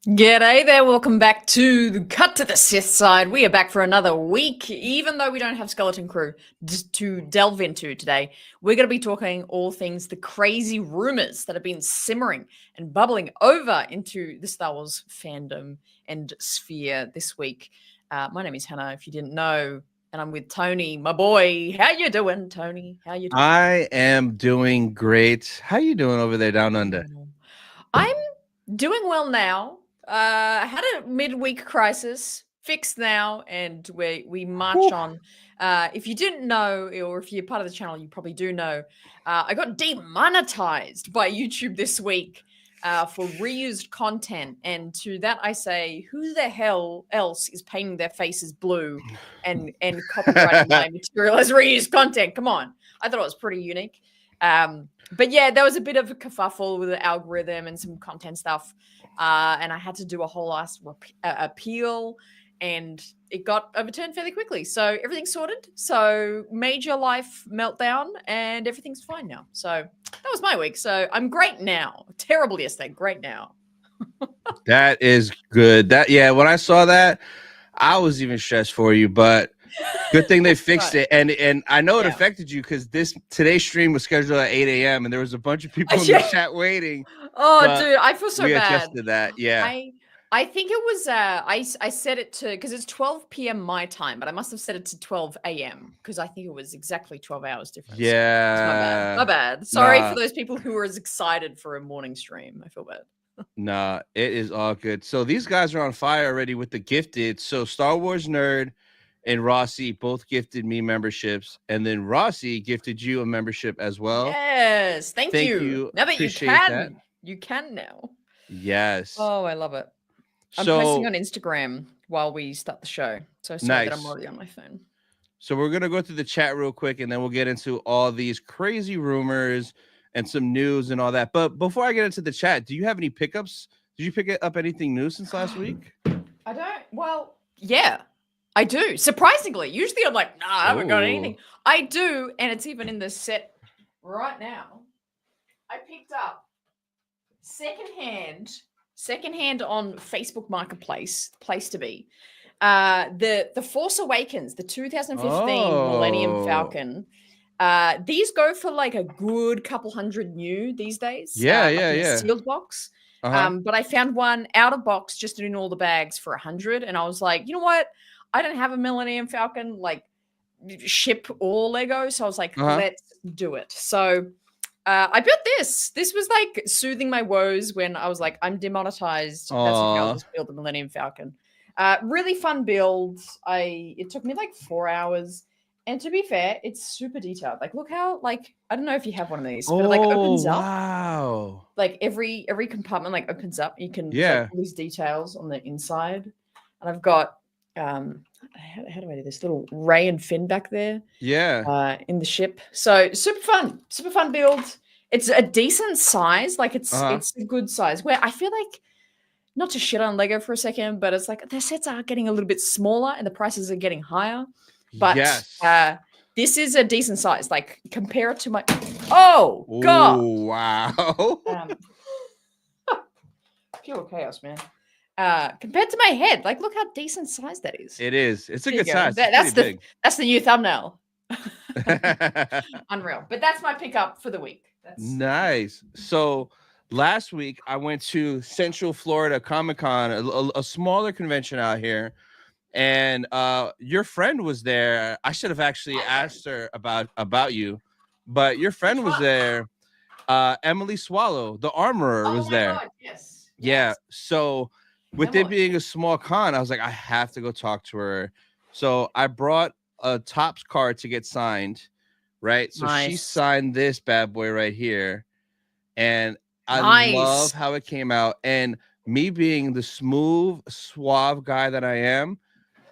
G'day there, welcome back to the Cut to the Sith Side. We are back for another week, even though we don't have Skeleton Crew to delve into today. We're going to be talking all things the crazy rumors that have been simmering and bubbling over into the Star Wars fandom and sphere this week. My name is Hannah, if you didn't know, and I'm with Tony, my boy. How you doing, Tony? How you doing? I am doing great. How you doing over there down under? I'm doing well now. Had a midweek crisis, fixed now, and we march Whew. on. If you didn't know, or if you're part of the channel, you probably do know. I got demonetized by YouTube this week for reused content, and to that I say, who the hell else is painting their faces blue and copyrighting my material as reused content? Come on, I thought it was pretty unique. But yeah, there was a bit of a kerfuffle with the algorithm and some content stuff. And I had to do a whole ass appeal, and it got overturned fairly quickly. So everything's sorted. So major life meltdown, and everything's fine now. So that was my week. So I'm great now. Terrible yesterday, great now. That is good. When I saw that, I was even stressed for you, but good thing they fixed it. And I know it affected you because today's stream was scheduled at 8 a.m. and there was a bunch of people in the chat waiting. Oh, dude, I feel so we bad. adjusted that. Yeah. I think it was I set it to, because it's 12 p.m. my time, but I must have set it to 12 a.m. because I think it was exactly 12 hours difference. Yeah. My bad. Sorry for those people who were as excited for a morning stream. I feel bad. Nah, it is all good. So these guys are on fire already with the gifted. So Star Wars Nerd and Rossi both gifted me memberships, and then Rossi gifted you a membership as well. Yes, thank you. Now that you can now. Yes. Oh, I love it. I'm posting on Instagram while we start the show. So sorry that I'm already on my phone. So we're gonna go through the chat real quick, and then we'll get into all these crazy rumors and some news and all that. But before I get into the chat, do you have any pickups? Did you pick up anything new since last week? I don't. Well, yeah, I do. Surprisingly, usually I'm like, nah, I haven't got anything. I do, and it's even in the set right now. I picked up secondhand on Facebook Marketplace, place to be. The Force Awakens, the 2015 Millennium Falcon. These go for like a good couple hundred new these days. Yeah. Sealed box. But I found one out of box just in all the bags for 100, and I was like, you know what? I don't have a Millennium Falcon like ship or Lego, so I was like, let's do it. So I built this. This was like soothing my woes when I was like, I'm demonetized. That's okay, I'll just build the Millennium Falcon. Really fun build. It took me like 4 hours. And to be fair, it's super detailed. Like, look how, like, I don't know if you have one of these, but it like opens up. Wow. Like every compartment like opens up. You can like all these details on the inside. And I've got how do I do this? Little Ray and Finn back there. Yeah. In the ship. So super fun build. It's a decent size. Like it's a good size. Where I feel like, not to shit on Lego for a second, but it's like their sets are getting a little bit smaller and the prices are getting higher. But this is a decent size. Like compare it to my God. Wow. Pure chaos, man. Compared to my head, like look how decent size that is. It is. It's a good size. That's the new thumbnail. Unreal. But that's my pickup for the week. That's nice. So last week I went to Central Florida Comic-Con, a smaller convention out here. And your friend was there. I should have actually asked her about you, but your friend was there. Emily Swallow, the armorer, was there. God, yes. Yeah. So with it being a small con, I was like, I have to go talk to her. So I brought a Topps card to get signed, right? So she signed this bad boy right here. And I love how it came out. And me being the smooth, suave guy that I am,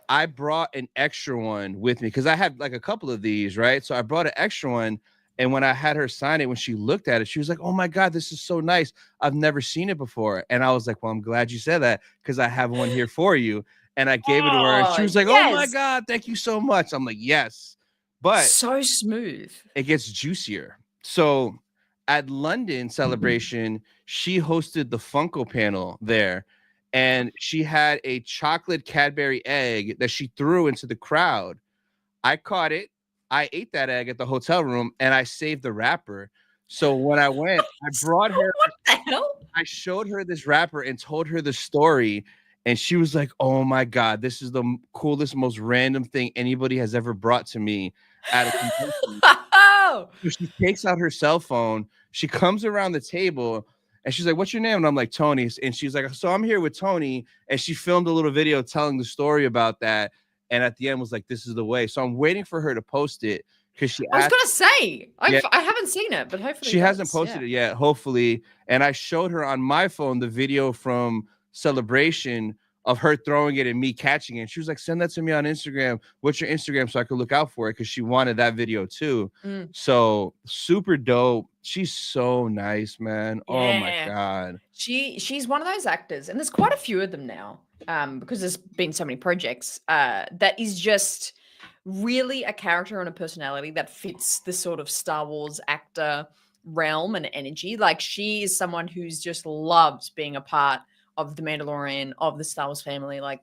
I brought an extra one with me because I had like a couple of these, right? So I brought an extra one. And when I had her sign it, when she looked at it, she was like, oh my God, this is so nice. I've never seen it before. And I was like, well, I'm glad you said that because I have one here for you. And I gave it to her. And she was like, oh my God, thank you so much. I'm like, yes. But so smooth. It gets juicier. So at London Celebration, she hosted the Funko panel there. and she had a chocolate Cadbury egg that she threw into the crowd. I caught it. I ate that egg at the hotel room, and I saved the wrapper. So when I went, I brought her. What the hell? I showed her this wrapper and told her the story, and she was like, "Oh my god, this is the coolest, most random thing anybody has ever brought to me at a convention." So she takes out her cell phone. She comes around the table and she's like, "What's your name?" And I'm like, "Tony." And she's like, "So I'm here with Tony." And she filmed a little video telling the story about that. And at the end was like, "This is the way." So I'm waiting for her to post it because she I was asked, gonna say I haven't seen it, but hopefully she hasn't posted it yet, hopefully. And I showed her on my phone the video from Celebration of her throwing it and me catching it. And she was like, "Send that to me on Instagram. What's your Instagram so I could look out for it?" Because she wanted that video too. So super dope. She's so nice, man. Yeah. Oh my god. She's one of those actors, and there's quite a few of them now. Because there's been so many projects. That is just really a character and a personality that fits the sort of Star Wars actor realm and energy. Like, she is someone who's just loves being a part of the Mandalorian, of the Star Wars family. Like,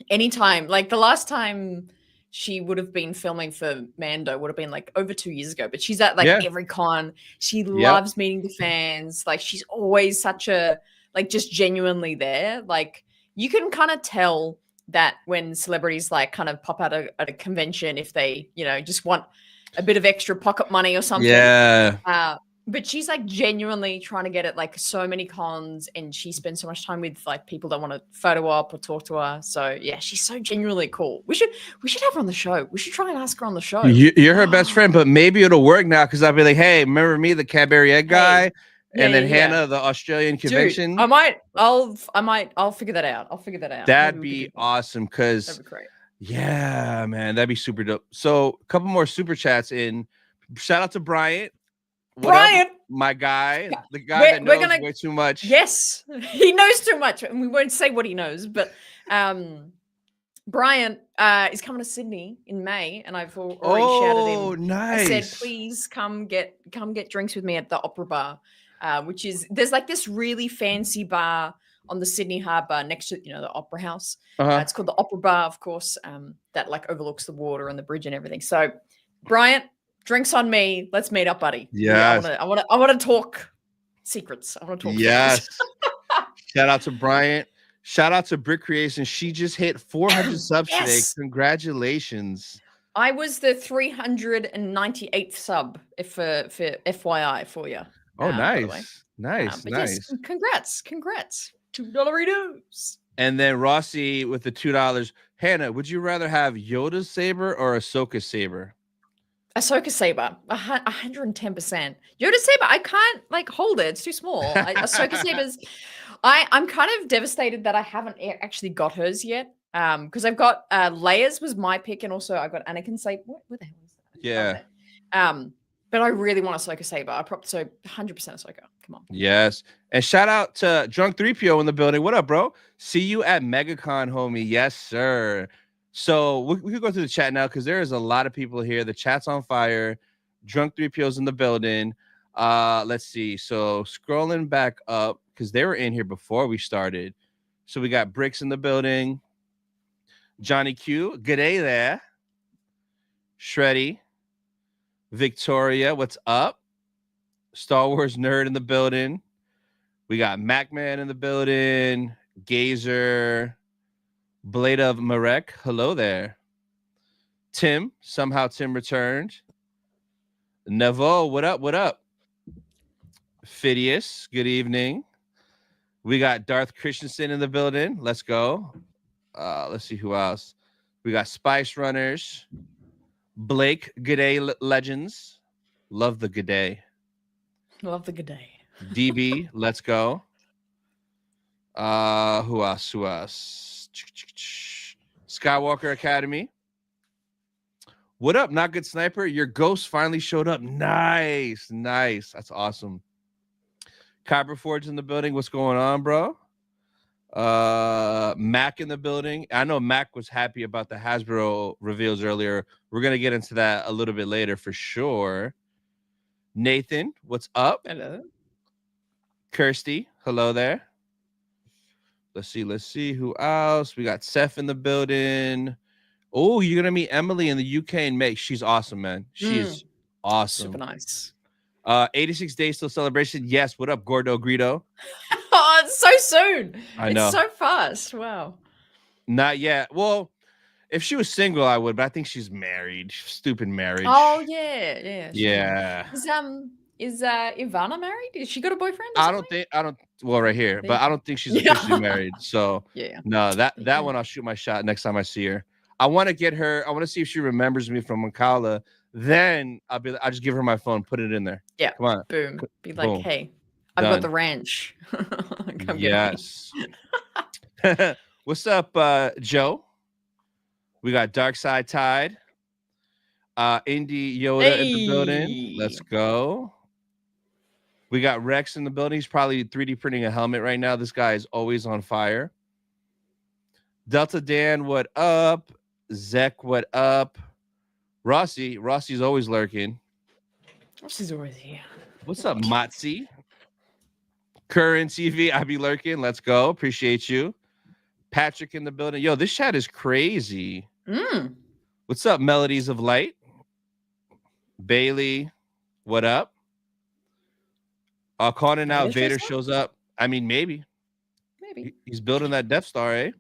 anytime, like the last time she would have been filming for Mando would have been like over 2 years ago, but she's at like every con. She loves meeting the fans. Like, she's always such a, like, just genuinely there. Like, you can kind of tell that when celebrities like kind of pop out at a convention, if they, you know, just want a bit of extra pocket money or something. Yeah. But she's like genuinely trying to get at like so many cons, and she spends so much time with like people that want to photo op or talk to her. So yeah, she's so genuinely cool. We should have her on the show. We should try and ask her on the show. You're her best friend, but maybe it'll work now because I'll be like, "Hey, remember me, the Cadbury egg guy?" And then Hannah, the Australian convention. Dude, I'll figure that out. That'd be awesome because that'd be great. Yeah, man, that'd be super dope. So a couple more super chats in. Shout out to Bryant. Bryant, my guy, the guy that knows way too much. Yes, he knows too much, and we won't say what he knows, but Bryant is coming to Sydney in May, and I've already shouted him. Oh, nice! I said, please come get drinks with me at the Opera Bar, which is, there's like this really fancy bar on the Sydney Harbour next to, you know, the Opera House. It's called the Opera Bar, of course, that like overlooks the water and the bridge and everything. So, Bryant, drinks on me. Let's meet up, buddy. Yes. I want to talk secrets. I want to talk. Yes. Shout out to Bryant. Shout out to Brick Creation. She just hit 400 subs today. Congratulations. I was the 398th sub, for FYI for you. Oh, nice. Nice. Yes, congrats. $2 And then Rossi with the $2. Hannah, would you rather have Yoda's saber or Ahsoka's saber? Ahsoka saber, 110%. Yoda saber, I can't like hold it; it's too small. Ahsoka sabers, I'm kind of devastated that I haven't actually got hers yet. Because I've got Leia's was my pick, and also I got Anakin's saber. What the hell is that? Yeah. But I really want Ahsoka saber. So 100% Ahsoka. Come on. Yes, and shout out to Drunk 3PO in the building. What up, bro? See you at Megacon, homie. Yes, sir. So we could go through the chat now because there is a lot of people here. The chat's on fire. Drunk 3PO's in the building. Let's see. So scrolling back up because they were in here before we started. So we got Bricks in the building. Johnny Q, good day there. Shreddy. Victoria, what's up? Star Wars nerd in the building. We got Macman in the building. Gazer. Blade of Marek, hello there. Tim, somehow Tim returned. Nevo, what up? What up? Phidias, good evening. We got Darth Christensen in the building. Let's go. Let's see who else. We got Spice Runners. Blake, good day, legends. Love the good day. Love the good day. DB, let's go. Who else? Skywalker Academy. What up, Not Good Sniper? Your ghost finally showed up. Nice. That's awesome. Copperforge in the building. What's going on, bro? Mac in the building. I know Mac was happy about the Hasbro reveals earlier. We're gonna get into that a little bit later for sure. Nathan, what's up? Hello. Kirsty, hello there. Let's see who else. We got Seth in the building. Oh, you're gonna meet Emily in the UK in May. She's awesome, man. She's awesome. Super nice. 86 days till celebration. Yes. What up, Gordo Greedo? Oh, it's so soon. I know. It's so fast. Wow. Not yet. Well, if she was single, I would, but I think she's married. Stupid marriage. Oh yeah. Yeah. Is Ivana married? Is she got a boyfriend? I don't. Well, right here, but I don't think she's officially married. So no, that one I'll shoot my shot next time I see her. I want to get her. I want to see if she remembers me from Mancala. Then I'll just give her my phone, put it in there. Yeah. Come on. Boom. Be like, boom. hey, I've got the ranch. Come yes. What's up, Joe? We got Dark Side Tide. Indie Yoda in the building. Let's go. We got Rex in the building. He's probably 3D printing a helmet right now. This guy is always on fire. Delta Dan, what up? Zek, what up? Rossi's always lurking. Rossi's always here. What's up, Matzi? Current TV, I be lurking. Let's go. Appreciate you. Patrick in the building. Yo, this chat is crazy. What's up, Melodies of Light? Bailey, what up? Calling out Vader shows up. I mean, maybe. He's building that Death Star, eh?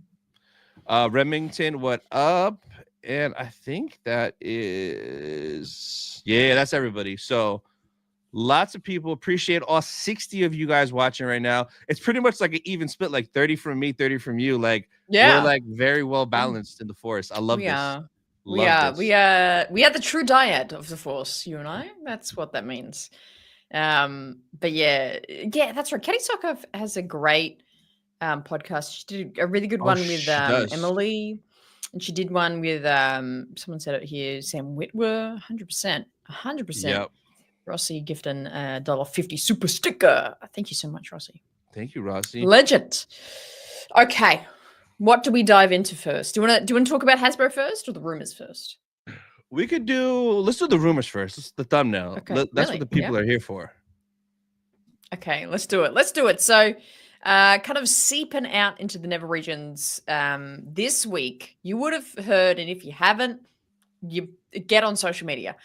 Remington, what up? And I think that is... Yeah, that's everybody. So, lots of people. Appreciate all 60 of you guys watching right now. It's pretty much like an even split, like 30 from me, 30 from you. Like, we're like very well balanced in the Force. I love this. We are the true dyad of the Force, you and I. That's what that means. But yeah, that's right. Katie Soccer has a great podcast. She did a really good one with Emily, and she did one with someone said it here, Sam Whitwer. 100%. Yep. Rossi gifting $1.50 super sticker. Thank you so much, Rossi. Thank you, Rossi. Legend. Okay, what do we dive into first? Do you want to talk about Hasbro first or the rumors first? Let's do the rumors first. It's the thumbnail. Okay, that's what the people are here for. Okay, let's do it. So, kind of seeping out into the Never regions this week, you would have heard, and if you haven't, you get on social media.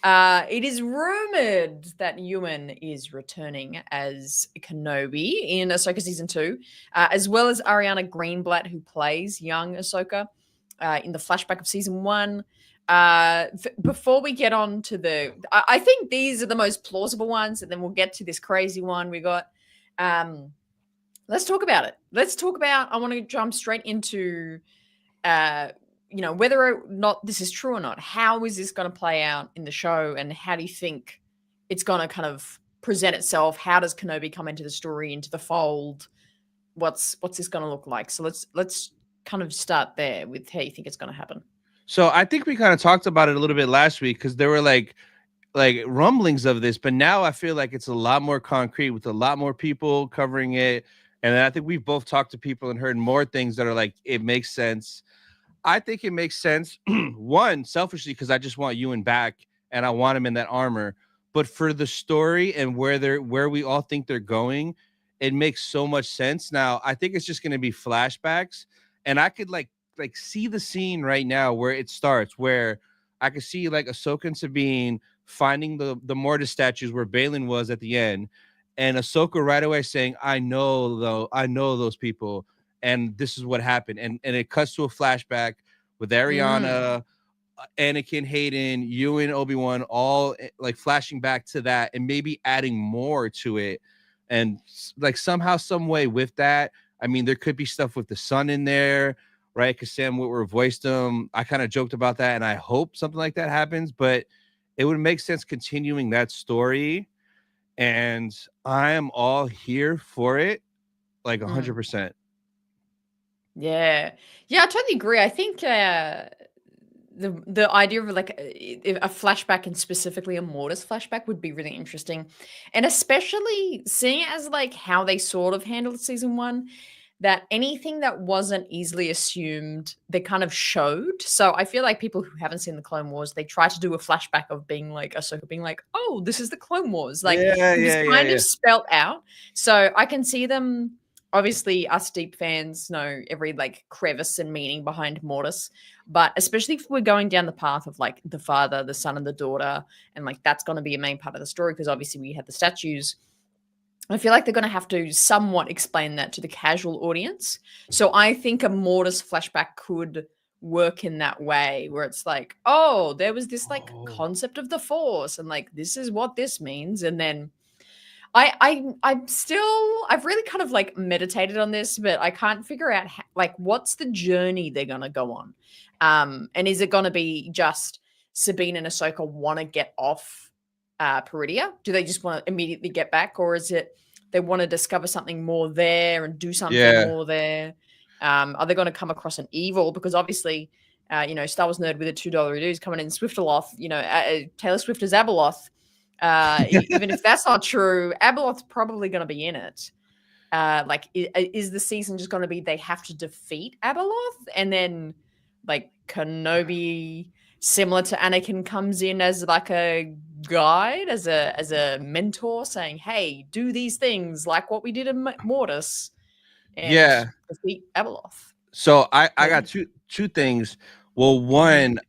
It is rumored that Ewan is returning as Kenobi in Ahsoka Season 2, as well as Ariana Greenblatt, who plays young Ahsoka in the flashback of Season 1. Before we get on to I think these are the most plausible ones, and then we'll get to this crazy one we got. Let's talk about it. I want to jump straight into, whether or not this is true or not. How is this going to play out in the show, and how do you think it's going to kind of present itself? How does Kenobi come into the story, into the fold? What's this going to look like? So let's kind of start there with how you think it's going to happen. So I think we kind of talked about it a little bit last week because there were like rumblings of this, but now I feel like it's a lot more concrete with a lot more people covering it. And then I think we've both talked to people and heard more things that are like, it makes sense. I think it makes sense. One, selfishly, because I just want Ewan back and I want him in that armor. But for the story and where we all think they're going, it makes so much sense. Now, I think it's just going to be flashbacks, and I could like see the scene right now where it starts, where I could see like Ahsoka and Sabine finding the Mortis statues where Balin was at the end, and Ahsoka right away saying, I know those people, and this is what happened. And it cuts to a flashback with Ariana, Anakin, Hayden, Ewan, Obi-Wan, all like flashing back to that and maybe adding more to it. And like somehow, some way with that, I mean, there could be stuff with the son in there, right? Because Sam Witwer voiced him. I kind of joked about that, and I hope something like that happens, but it would make sense continuing that story. And I am all here for it, like 100%. Yeah, I totally agree. I think the idea of like a flashback, and specifically a Mortis flashback, would be really interesting, and especially seeing it as like how they sort of handled Season 1. That anything that wasn't easily assumed, they kind of showed. So I feel like people who haven't seen the Clone Wars, they try to do a flashback of being like Ahsoka being like, oh, this is the Clone Wars. Like, it's kind of spelt out. So I can see them obviously us deep fans know every like crevice and meaning behind Mortis, but especially if we're going down the path of like the father, the son, and the daughter, and like that's going to be a main part of the story because obviously we had the statues. I feel like they're going to have to somewhat explain that to the casual audience. So I think a Mortis flashback could work in that way where it's like, oh, there was this like concept of the Force and like this is what this means. And then I've really kind of like meditated on this, but I can't figure out like what's the journey they're going to go on. And is it going to be just Sabine and Ahsoka want to get off Peridia? Do they just want to immediately get back, or is it they want to discover something more there and do something more there? Are they going to come across an evil? Because obviously, Star Wars nerd with a $2 review is coming in Swifteloth, Taylor Swift as Abeloth. Even if that's not true, Abeloth's probably going to be in it. Is the season just going to be they have to defeat Abeloth, and then like Kenobi, similar to Anakin, comes in as like a guide, as a mentor, saying, "Hey, do these things like what we did in Mortis, and defeat Abeloth." So I got two things. Well, one.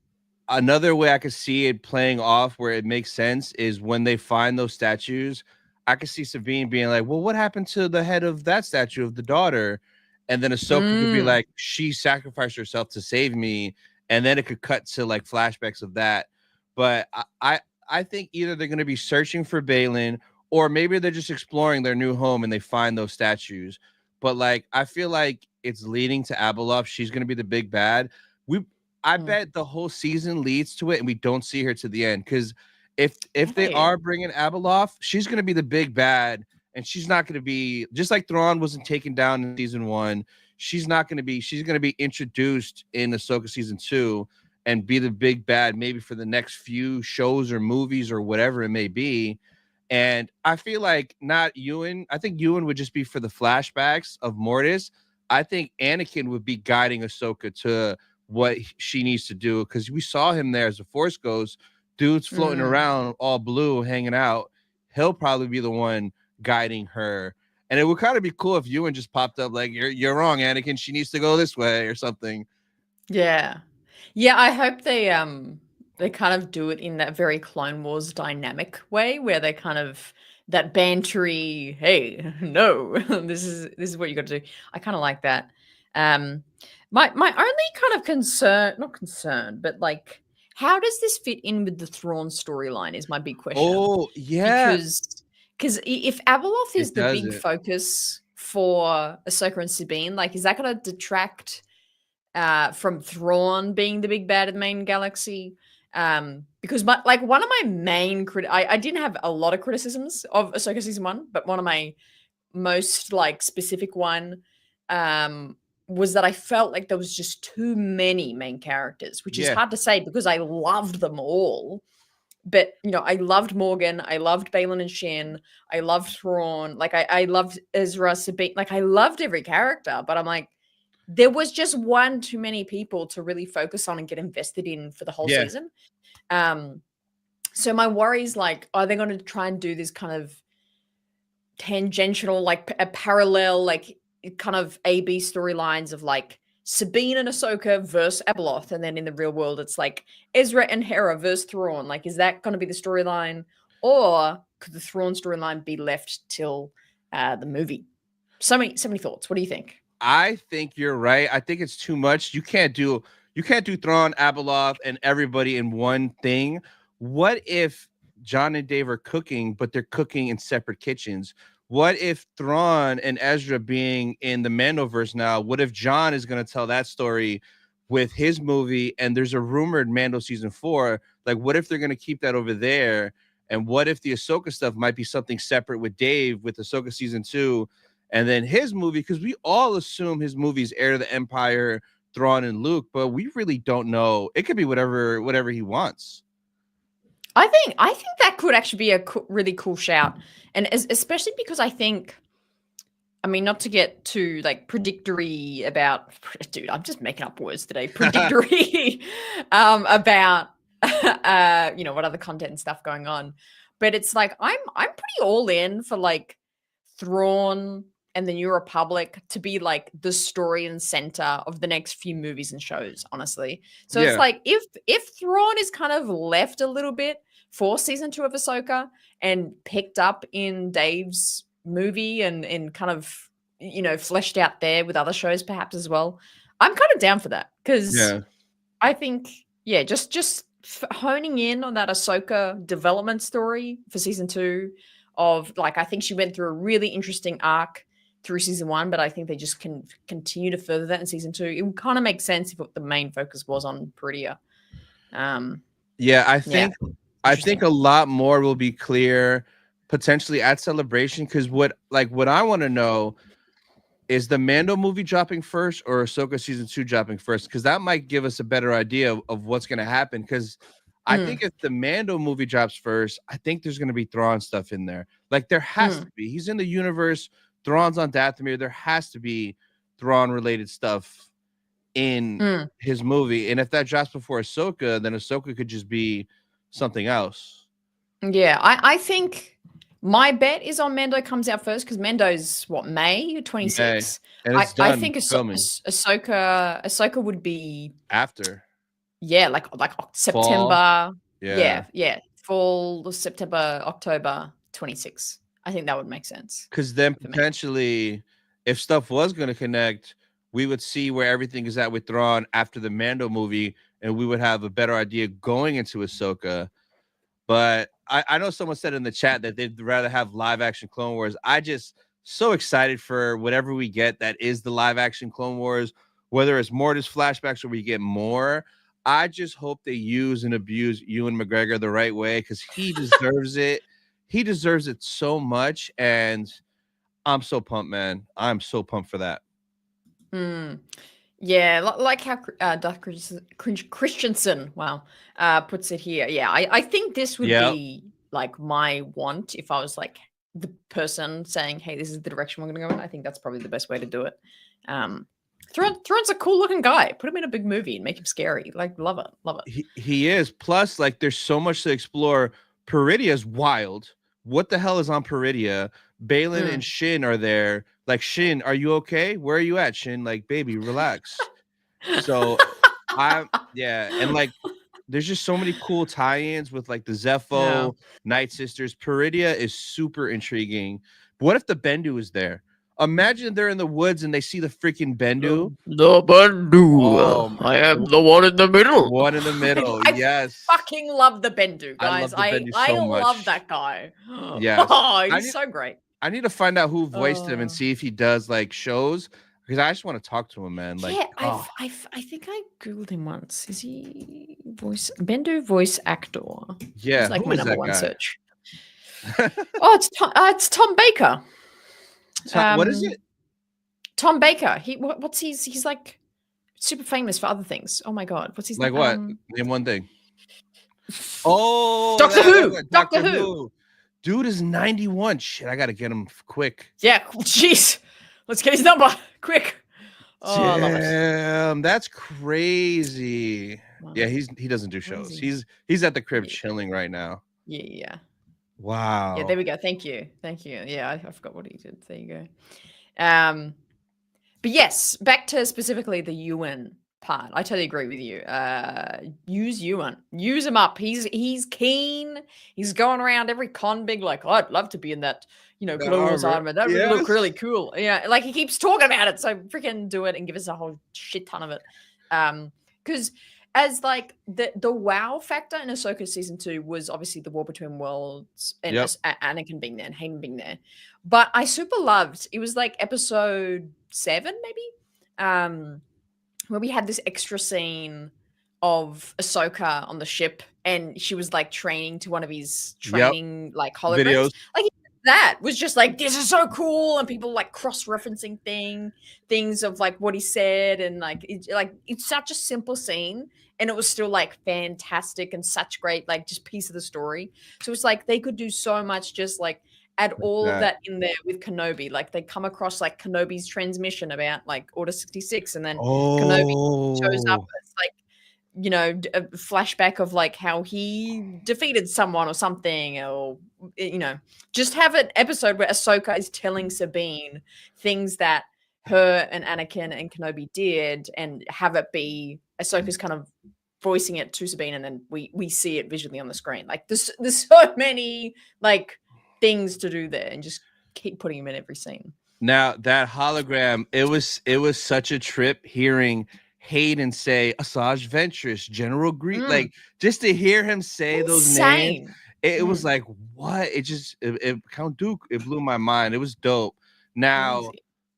Another way I could see it playing off where it makes sense is when they find those statues. I could see Sabine being like, well, what happened to the head of that statue of the daughter? And then Ahsoka could be like, she sacrificed herself to save me. And then it could cut to like flashbacks of that. But I think either they're going to be searching for Baylan, or maybe they're just exploring their new home and they find those statues. But like, I feel like it's leading to Abeloth. She's going to be the big bad. I bet the whole season leads to it, and we don't see her to the end. Because if they are bringing Abeloth, she's going to be the big bad, and she's not going to be just like Thrawn wasn't taken down in season 1. She's not going to be. She's going to be introduced in Ahsoka season 2 and be the big bad, maybe for the next few shows or movies or whatever it may be. And I feel like not Ewan. I think Ewan would just be for the flashbacks of Mortis. I think Anakin would be guiding Ahsoka to what she needs to do, because we saw him there as the Force Ghost. Dude's floating around all blue, hanging out. He'll probably be the one guiding her. And it would kind of be cool if Ewan just popped up like, you're wrong, Anakin. She needs to go this way or something. Yeah. I hope they kind of do it in that very Clone Wars dynamic way where they kind of that bantery, hey, no, this is what you got to do. I kind of like that. My only kind of not concern, but like, how does this fit in with the Thrawn storyline is my big question. Oh, yeah. Because if Abeloth is the big focus for Ahsoka and Sabine, like, is that going to detract from Thrawn being the big bad of the main galaxy? Because one of my main I didn't have a lot of criticisms of Ahsoka season 1, but one of my most like specific one was that I felt like there was just too many main characters, which is hard to say because I loved them all. But, I loved Morgan. I loved Baylan and Shin. I loved Thrawn. Like, I loved Ezra, Sabine. Like, I loved every character. But I'm like, there was just one too many people to really focus on and get invested in for the whole season. So my worry is, like, are they going to try and do this kind of tangential, like, a parallel, like, kind of A-B storylines of, like, Sabine and Ahsoka versus Abeloth, and then in the real world, it's like Ezra and Hera versus Thrawn. Like, is that going to be the storyline, or could the Thrawn storyline be left till the movie? So many thoughts. What do you think? I think you're right. I think it's too much. You can't do Thrawn, Abeloth, and everybody in one thing. What if John and Dave are cooking, but they're cooking in separate kitchens? What if Thrawn and Ezra being in the Mandoverse now? What if John is going to tell that story with his movie, and there's a rumored Mando season 4? Like, what if they're going to keep that over there? And what if the Ahsoka stuff might be something separate with Dave, with Ahsoka season 2, and then his movie? Because we all assume his movie's Heir to the Empire, Thrawn and Luke, but we really don't know. It could be whatever he wants. I think that could actually be a really cool shout, and especially because I think, I mean, not to get too like predictory about, dude, I'm just making up words today. Predictory about what other content and stuff going on, but it's like I'm pretty all in for like Thrawn and the New Republic to be like the story and center of the next few movies and shows, honestly. So it's like if Thrawn is kind of left a little bit for season 2 of Ahsoka and picked up in Dave's movie and kind of, you know, fleshed out there with other shows perhaps as well, I'm kind of down for that, because I think, yeah, just honing in on that Ahsoka development story for season 2 of, like, I think she went through a really interesting arc through season 1, but I think they just can continue to further that in season 2. It would kind of make sense if the main focus was on Peridia. I think a lot more will be clear potentially at Celebration, because what I want to know is the Mando movie dropping first or Ahsoka season 2 dropping first, because that might give us a better idea of what's going to happen. Because I think if the Mando movie drops first, I think there's going to be Thrawn stuff in there. Like, there has to be. He's in the universe. Thrawn's on Dathomir. There has to be Thrawn related stuff in his movie. And if that drops before Ahsoka, then Ahsoka could just be something else. Yeah, I think my bet is on Mando comes out first, because Mando's what, May 26th. And it's done I think Ahsoka would be after. Yeah, like September. Fall. Yeah. Fall, September, October 26th. I think that would make sense. Because then potentially, if stuff was going to connect, we would see where everything is at with Thrawn after the Mando movie, and we would have a better idea going into Ahsoka. But I know someone said in the chat that they'd rather have live action Clone Wars. I just so excited for whatever we get that is the live action Clone Wars, whether it's Mortis flashbacks or we get more. I just hope they use and abuse Ewan McGregor the right way, because he deserves it. He deserves it so much, and I'm so pumped, man. I'm so pumped for that. Yeah, like how Dr. Christensen, puts it here. Yeah, I think this would be like my want if I was like the person saying, hey, this is the direction we're going to go in. I think that's probably the best way to do it. Thrawn's a cool looking guy. Put him in a big movie and make him scary. Like, love it. He is. Plus, like, there's so much to explore. Peridia's wild. What the hell is on Peridia? Balin and Shin are there. Like, Shin, are you okay? Where are you at, Shin? Like, baby, relax. So and like, there's just so many cool tie-ins with like the Zepho, Night Sisters. Peridia is super intriguing. What if the Bendu is there? Imagine they're in the woods and they see the freaking Bendu. The Bendu. I am the one in the middle. One in the middle. Yes. I fucking love the Bendu, guys. I love that guy. Yes. Oh, he's so great. I need to find out who voiced him and see if he does like shows, because I just want to talk to him, man. Like, I think I googled him once. Is he Bendu voice actor? Yeah, it's like my number one search. It's Tom Baker. What is it? Tom Baker. He's like super famous for other things. Oh my god, what's his like name? What? Name one thing. Oh, Doctor Who. Doctor Who. Dude is 91. Shit, I gotta get him quick. Yeah, jeez. Let's get his number quick. Oh, I love it. Damn, that's crazy. Wow. Yeah, he doesn't do shows. He's at the crib chilling right now. Yeah. Wow. Yeah, there we go. Thank you. Yeah, I forgot what he did. There you go. But yes, back to specifically the Ewan part. I totally agree with you. Use Ewan. Use him up. He's keen. He's going around every con big like, oh, I'd love to be in that, Clone Wars armor. That would look really cool. Yeah, like he keeps talking about it. So freaking do it and give us a whole shit ton of it. Because as like the wow factor in Ahsoka season 2 was obviously the war between worlds and Anakin being there and Hayden being there. But I super loved, it was like episode 7 maybe, where we had this extra scene of Ahsoka on the ship and she was like training to one of his training like holograms. Videos. Like that was just like, this is so cool, and people like cross-referencing things of like what he said, and like it's such a simple scene and it was still like fantastic and such great like just piece of the story. So it's like they could do so much, just like add all of that in there with Kenobi. Like they come across like Kenobi's transmission about like Order 66, and then Kenobi shows up. It's like, you know, a flashback of like how he defeated someone or something, or you know, just have an episode where Ahsoka is telling Sabine things that her and Anakin and Kenobi did, and have it be Ahsoka's kind of voicing it to Sabine, and then we see it visually on the screen. Like there's so many like things to do there, and just keep putting them in every scene. Now that hologram, it was such a trip hearing Hayden say Asajj Ventress, General Grievous, like just to hear him say those names, it was like, what? It Count Dooku, it blew my mind. It was dope. Now,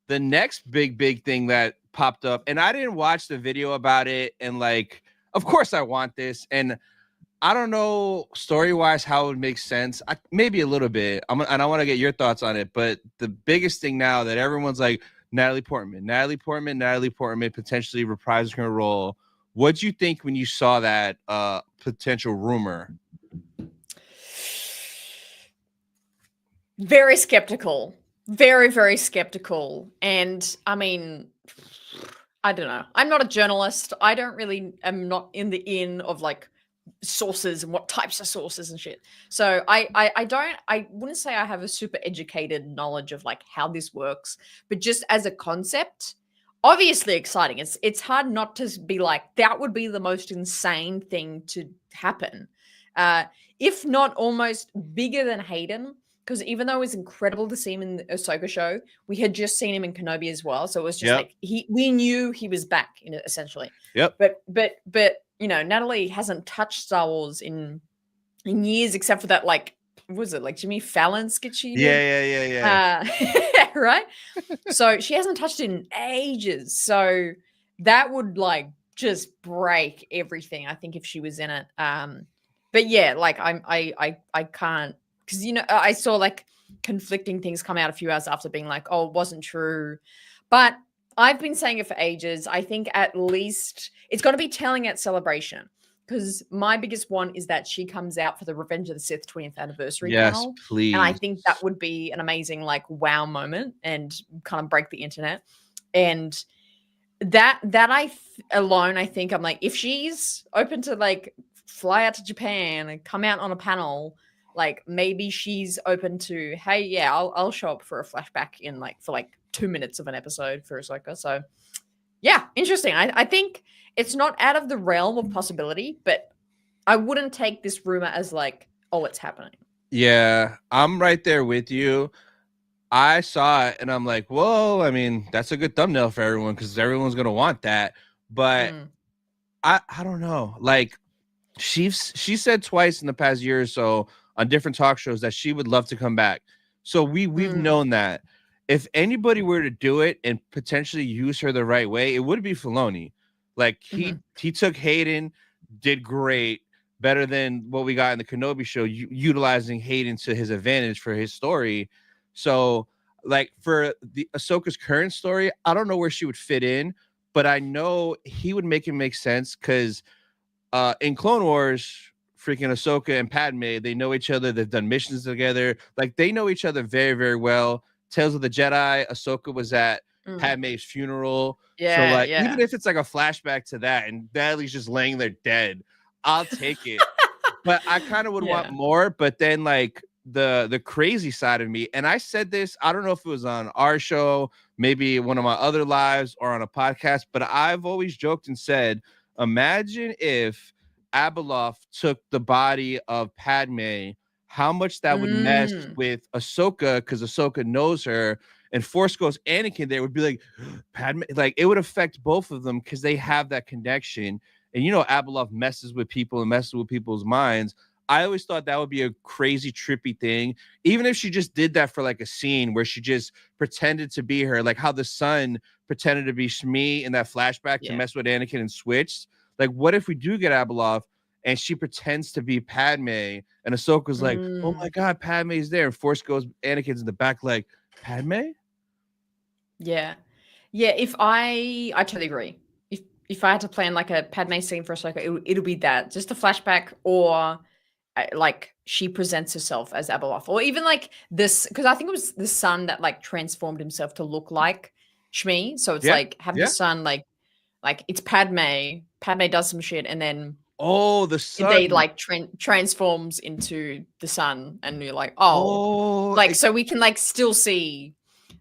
the next big thing that popped up, and I didn't watch the video about it, and like, of course I want this, and I don't know story-wise how it would make sense. Maybe a little bit. And I want to get your thoughts on it. But the biggest thing now that everyone's like, Natalie Portman potentially reprising her role. What'd you think when you saw that potential rumor? Very skeptical. Very, very skeptical. And I mean, I don't know. I'm not a journalist. I'm not in the in of like sources and what types of sources and shit. So I wouldn't say I have a super educated knowledge of like how this works, but just as a concept, obviously exciting. It's hard not to be like, that would be the most insane thing to happen. If not almost bigger than Hayden, because even though it was incredible to see him in the Ahsoka show, we had just seen him in Kenobi as well. So it was just like we knew he was back in it essentially. Yep. But you know, Natalie hasn't touched Star Wars in years, except for that, like, what was it, like Jimmy Fallon sketch? Yeah. Right? So she hasn't touched it in ages. So that would like just break everything, I think, if she was in it. But yeah, like I can't, because you know, I saw like conflicting things come out a few hours after being like, oh, it wasn't true. But I've been saying it for ages. I think at least it's got to be telling at Celebration, because my biggest one is that she comes out for the Revenge of the Sith 20th anniversary panel. Yes, please. And I think that would be an amazing like wow moment and kind of break the internet. And that alone, I think I'm like, if she's open to like fly out to Japan and come out on a panel, like maybe she's open to, hey, yeah, I'll show up for a flashback in like for like 2 minutes of an episode for Ahsoka. So yeah, interesting. I think it's not out of the realm of possibility, but I wouldn't take this rumor as like, oh, it's happening. Yeah, I'm right there with you. I saw it and I'm like, whoa, I mean, that's a good thumbnail for everyone because everyone's gonna want that. But I don't know. Like she said twice in the past year or so on different talk shows that she would love to come back. So we've known that. If anybody were to do it and potentially use her the right way, it would be Filoni. Like he took Hayden, did great, better than what we got in the Kenobi show, utilizing Hayden to his advantage for his story. So like for the Ahsoka's current story, I don't know where she would fit in, but I know he would make it make sense because in Clone Wars, freaking Ahsoka and Padme, they know each other. They've done missions together. Like they know each other very, very well. Tales of the Jedi, Ahsoka was at Padme's funeral. Yeah, so like even if it's like a flashback to that and Natalie's just laying there dead, I'll take it. But I kind of would want more. But then like the crazy side of me, and I said this, I don't know if it was on our show, maybe one of my other lives or on a podcast, but I've always joked and said, imagine if Abeloth took the body of Padme, how much that would mess with Ahsoka, because Ahsoka knows her, and Force Ghost Anakin there would be like, Padme, like it would affect both of them because they have that connection. And you know, Abeloth messes with people and messes with people's minds. I always thought that would be a crazy, trippy thing. Even if she just did that for like a scene where she just pretended to be her, like how the son pretended to be Shmi in that flashback to mess with Anakin and switched. Like, what if we do get Abeloth and she pretends to be Padme and Ahsoka's like, oh my God, Padme's there. And Force goes, Anakin's in the back like, Padme? Yeah. Yeah, I totally agree. If I had to plan like a Padme scene for Ahsoka, it'll be that. Just a flashback, or like she presents herself as Abeloth, or even like this, because I think it was the son that like transformed himself to look like Shmi. So it's like have the son like it's Padme Padme does some shit, and then the sun. they like transforms into the sun, and you're like, so we can like still see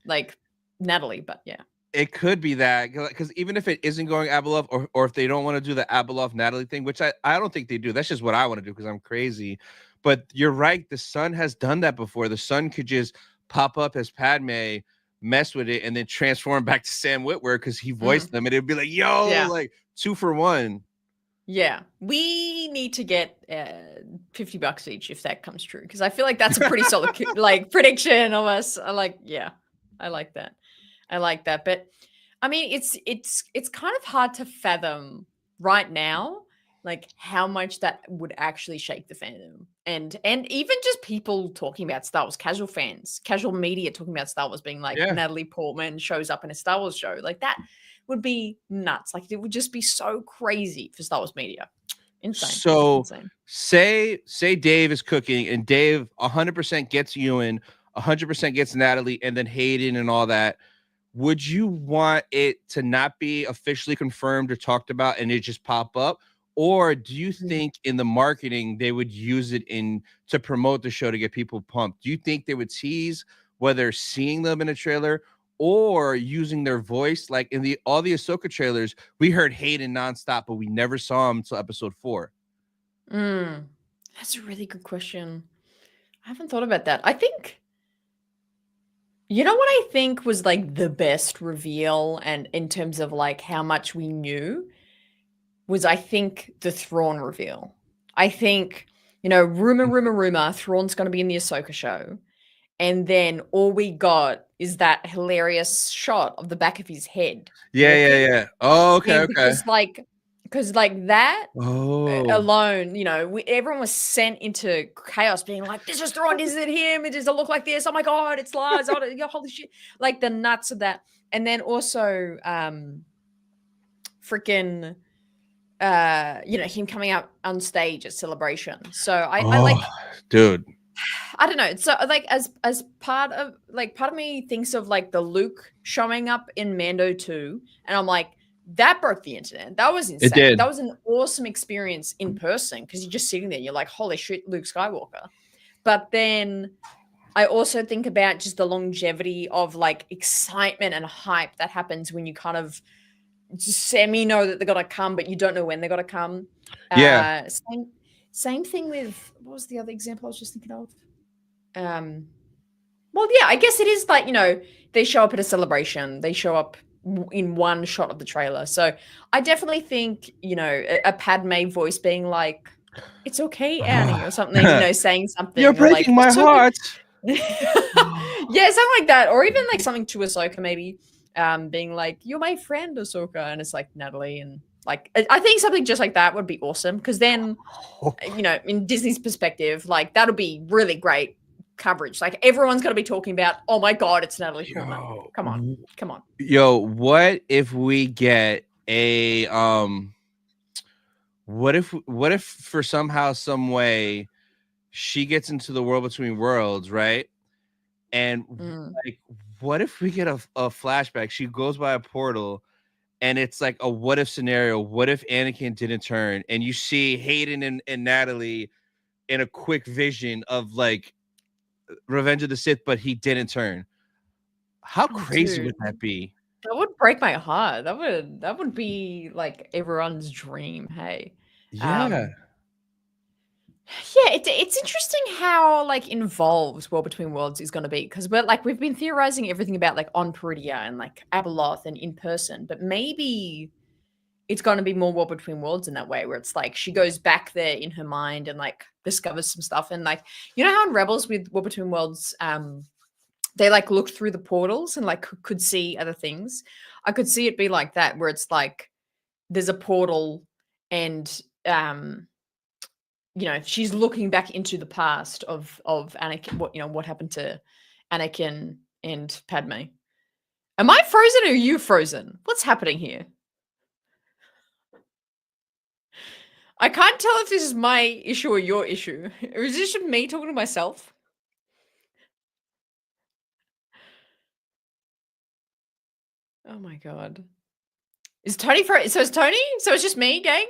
like Natalie, but yeah. It could be that, because even if it isn't going Abeloth, or if they don't want to do the Abeloth Natalie thing, which I don't think they do. That's just what I want to do because I'm crazy. But you're right. The Sun has done that before. The Sun could just pop up as Padme, mess with it, and then transform back to Sam Witwer because he voiced them, and it'd be like, yo, like 2 for 1. Yeah, we need to get $50 each if that comes true, because I feel like that's a pretty solid like prediction of us. I like that. But I mean, it's kind of hard to fathom right now, like how much that would actually shake the fandom, and even just people talking about Star Wars, casual fans, casual media talking about Star Wars, being like, Natalie Portman shows up in a Star Wars show, like that would be nuts. Like it would just be so crazy for Star Wars media. Insane. So insane. Say Dave is cooking, and Dave 100% gets Ewan, 100% gets Natalie, and then Hayden and all that. Would you want it to not be officially confirmed or talked about and it just pop up? Or do you think in the marketing they would use it to promote the show to get people pumped? Do you think they would tease, whether seeing them in a trailer or using their voice? Like in all the Ahsoka trailers, we heard Hayden nonstop, but we never saw him until episode 4. That's a really good question. I haven't thought about that. I think, you know what I think was like the best reveal, and in terms of like how much we knew, was I think the Thrawn reveal. I think, rumor, Thrawn's going to be in the Ahsoka show. And then all we got is that hilarious shot of the back of his head. Yeah. Oh, okay. Because that alone, everyone was sent into chaos, being like, "This is Thrawn. Is it him? Does it look like this? Oh my god, it's Lars! Holy shit!" Like the nuts of that, and then also, freaking, him coming out on stage at Celebration. So I like, dude. I don't know. So like as part of me thinks of like the Luke showing up in Mando 2, and I'm like, that broke the internet. That was insane. It did. That was an awesome experience in person, because you're just sitting there, you're like, holy shit, Luke Skywalker. But then I also think about just the longevity of like excitement and hype that happens when you kind of semi know that they're gonna come, but you don't know when they're gonna come. Yeah. Same thing with, what was the other example I was just thinking of? Well, yeah, I guess it is like, they show up at a celebration, they show up in one shot of the trailer. So I definitely think, a Padme voice being like, "It's okay, Annie," or something, saying something. You're breaking my heart. Yeah, something like that. Or even like something to Ahsoka, maybe, being like, "You're my friend, Ahsoka," and it's like Natalie, and like, I think something just like that would be awesome, because then, in Disney's perspective, like that'll be really great coverage. Like everyone's going to be talking about, "Oh my god, it's Natalie Portman." Come on. Yo, what if we get a what if for somehow, some way, she gets into the world between worlds, right? And like, what if we get a flashback? She goes by a portal, and it's like a what if scenario. What if Anakin didn't turn? And you see Hayden and Natalie in a quick vision of like Revenge of the Sith, but he didn't turn. How crazy would that be? That would break my heart. That would be like everyone's dream. Hey. Yeah. Yeah, it's interesting how like involved War Between Worlds is going to be, because we've been theorizing everything about like on Peridea and like Abeloth and in person, but maybe it's going to be more War Between Worlds in that way, where it's like she goes back there in her mind and like discovers some stuff, and like, how in Rebels with War Between Worlds, they like look through the portals and like could see other things. I could see it be like that, where it's like there's a portal, and she's looking back into the past of Anakin, what happened to Anakin and Padme. Am I frozen or are you frozen? What's happening here? I can't tell if this is my issue or your issue. Or is this just me talking to myself? Oh my god. Is Tony for it? So it's Tony? So it's just me, gang?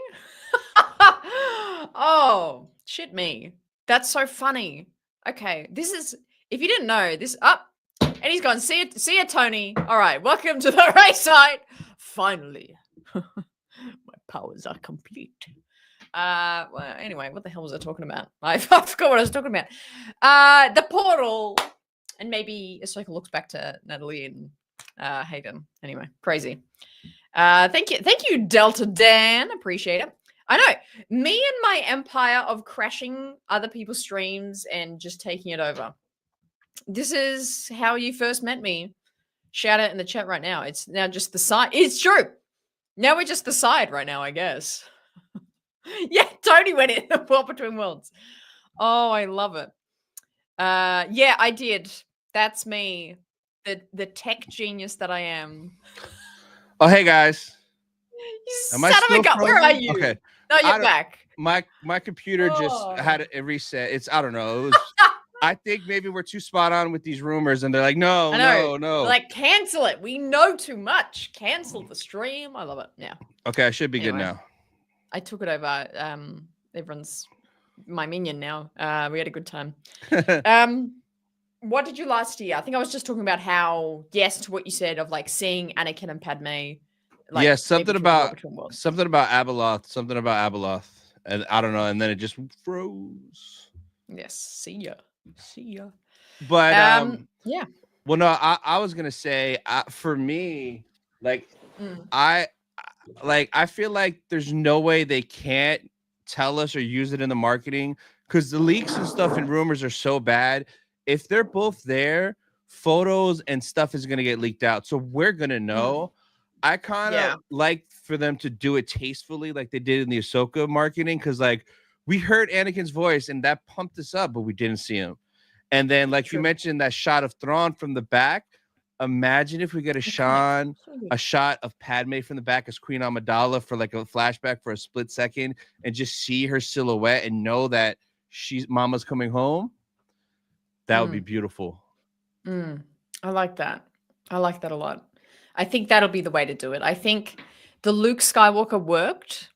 Oh, shit me. That's so funny. Okay, this is, if you didn't know, this up. And he's gone, see ya, Tony. All right, welcome to the race site. Finally. My powers are complete. Well, anyway, what the hell was I talking about? I forgot what I was talking about. The portal. And maybe Ahsoka looks back to Natalie and Hayden. Anyway, crazy. Thank you, Delta Dan. Appreciate it. I know. Me and my empire of crashing other people's streams and just taking it over. This is how you first met me. Shout out in the chat right now. It's now just the side. It's true. Now we're just the side right now, I guess. Yeah, Tony went in the World Between Worlds. Oh, I love it. Yeah, I did. That's me. The tech genius that I am. Oh, hey guys. You son of a gun. Where are you? Okay. No, you're back. My computer just had a reset. It's, I don't know. It was, I think maybe we're too spot on with these rumors, and they're like, no. They're like, cancel it. We know too much. Cancel the stream. I love it. Yeah. Okay, I should be good now. I took it over. Everyone's my minion now. We had a good time. What did you last year? I think I was just talking about how, yes, to what you said of like seeing Anakin and Padmé. Like, yeah, something about Abeloth, and I don't know, and then it just froze. Yes, see ya. But yeah. Well, no, I was gonna say, for me, like, I feel like there's no way they can't tell us or use it in the marketing, because the leaks and stuff and rumors are so bad. If they're both there, photos and stuff is gonna get leaked out, so we're gonna know. I kind of like for them to do it tastefully, like they did in the Ahsoka marketing, because like we heard Anakin's voice and that pumped us up, but we didn't see him. And then, like you mentioned, that shot of Thrawn from the back. Imagine if we get a shot of Padmé from the back as Queen Amidala for like a flashback for a split second, and just see her silhouette and know that Mama's coming home. That would be beautiful. I like that. I like that a lot. I think that'll be the way to do it. I think the Luke Skywalker worked.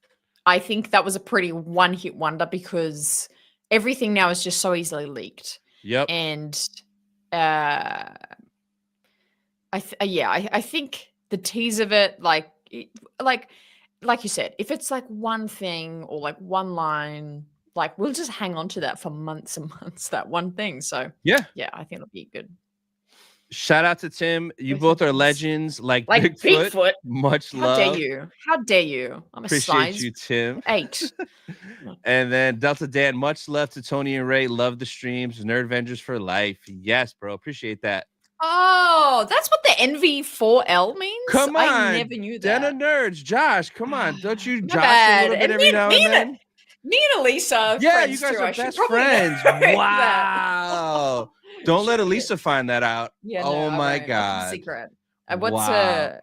I think that was a pretty one-hit wonder, because everything now is just so easily leaked. Yep. And I think the tease of it, like you said, if it's like one thing or like one line, like we'll just hang on to that for months and months, that one thing. So yeah, I think it'll be good. Shout out to Tim. You both are legends. Like Bigfoot. Much love. How dare you? I'm appreciate you, Tim. 8. And then Delta Dan, much love to Tony and Ray. Love the streams. Nerd Avengers for life. Yes, bro. Appreciate that. Oh, that's what the NV4L means? Come on. I never knew that. Den of Nerds. Josh, come on. Don't you Josh a little bit every now and then? Me and Elisa. Yeah, you guys are best friends. Wow. Don't let Elisa find that out. Yeah, oh my God. Secret. What's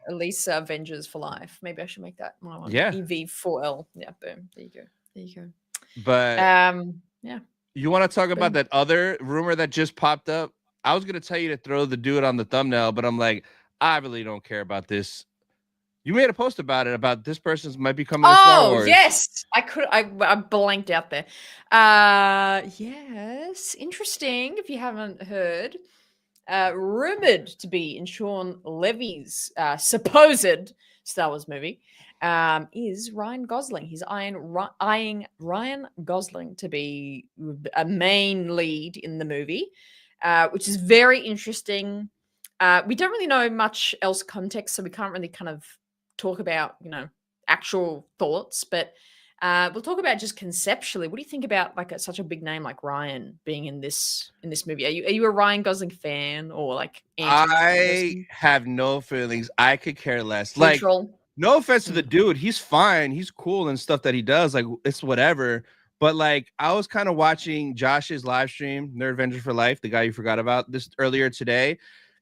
Elisa Avengers for Life? Maybe I should make that my one. Yeah. EV4L. Yeah, boom. There you go. But yeah. You want to talk about that other rumor that just popped up? I was gonna tell you to throw the dude on the thumbnail, but I'm like, I really don't care about this. You made a post about it, about this person's might be coming to Star Wars. Oh, yes. I blanked out there. Yes. Interesting, if you haven't heard. Rumored to be in Sean Levy's supposed Star Wars movie is Ryan Gosling. He's eyeing Ryan Gosling to be a main lead in the movie, which is very interesting. We don't really know much else context, so we can't really kind of talk about, actual thoughts, but we'll talk about just conceptually. What do you think about like such a big name like Ryan being in this movie? Are you a Ryan Gosling fan or like? I have no feelings. I could care less. Neutral. Like, no offense to the dude, he's fine. He's cool and stuff that he does. Like, it's whatever. But like, I was kind of watching Josh's live stream, Nerd Avengers for Life, the guy you forgot about this earlier today.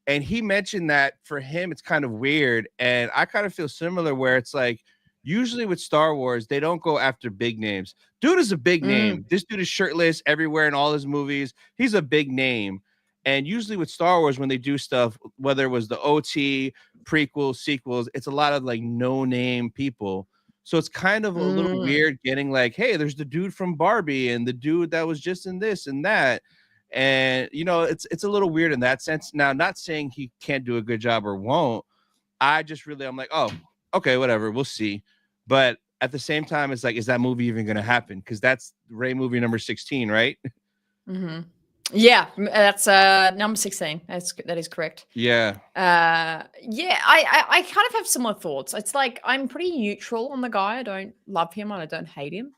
And he mentioned that for him, it's kind of weird. And I kind of feel similar, where it's like, usually with Star Wars, they don't go after big names. Dude is a big name. This dude is shirtless everywhere in all his movies. He's a big name. And usually with Star Wars, when they do stuff, whether it was the OT, prequels, sequels, it's a lot of like no-name people. So it's kind of a little weird getting like, hey, there's the dude from Barbie and the dude that was just in this and that. And, you know, it's a little weird in that sense. Now, not saying he can't do a good job or won't. I'm like, oh, okay, whatever. We'll see. But at the same time, it's like, is that movie even going to happen? Because that's Rey movie number 16, right? Mm-hmm. Yeah, that's number 16. That is correct. Yeah. Yeah, I kind of have similar thoughts. It's like I'm pretty neutral on the guy. I don't love him and I don't hate him.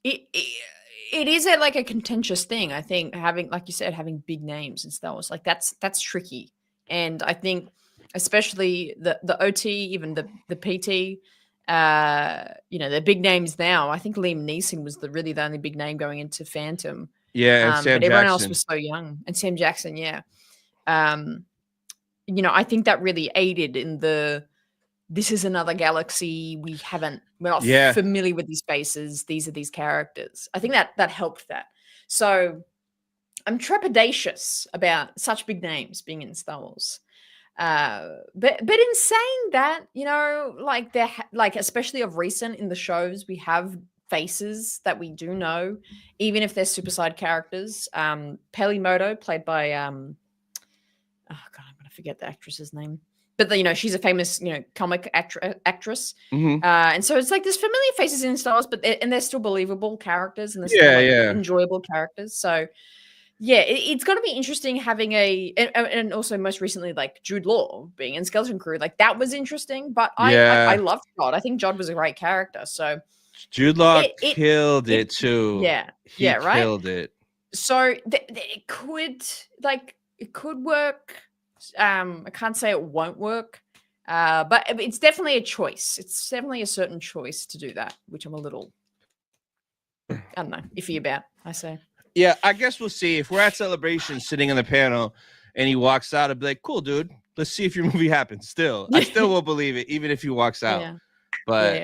It is like a contentious thing. I think having, like you said, having big names and Star Wars, like that's tricky. And I think especially the OT, even the PT, you know, they're big names now. I think Liam Neeson was really the only big name going into Phantom. Yeah, and Sam but everyone Jackson. else was so young. And Sam Jackson, yeah. You know, I think that really aided in this is another galaxy. We're not familiar with these faces. These are these characters. I think that helped that. So I'm trepidatious about such big names being in Star Wars. But in saying that, you know, like like especially of recent in the shows, we have faces that we do know, even if they're super side characters. Peli Motto, played by oh god, I'm gonna forget the actress's name. But you know, she's a famous, you know, comic actress. Mm-hmm. And so it's like there's familiar faces in Star Wars, but they're still believable characters and they're still enjoyable characters. So yeah, it's going to be interesting having and also most recently like Jude Law being in Skeleton Crew, like that was interesting. But I loved Jod. I think Jod was a great character. So Jude Law killed it too. Yeah, he right. Killed it. So it could work. I can't say it won't work, but it's definitely a choice. It's definitely a certain choice to do that, which I'm a little, I don't know, iffy about. I say. Yeah, I guess we'll see. If we're at Celebration sitting on the panel and he walks out, I'd be like, cool, dude. Let's see if your movie happens. Still, I still won't believe it, even if he walks out. Yeah. But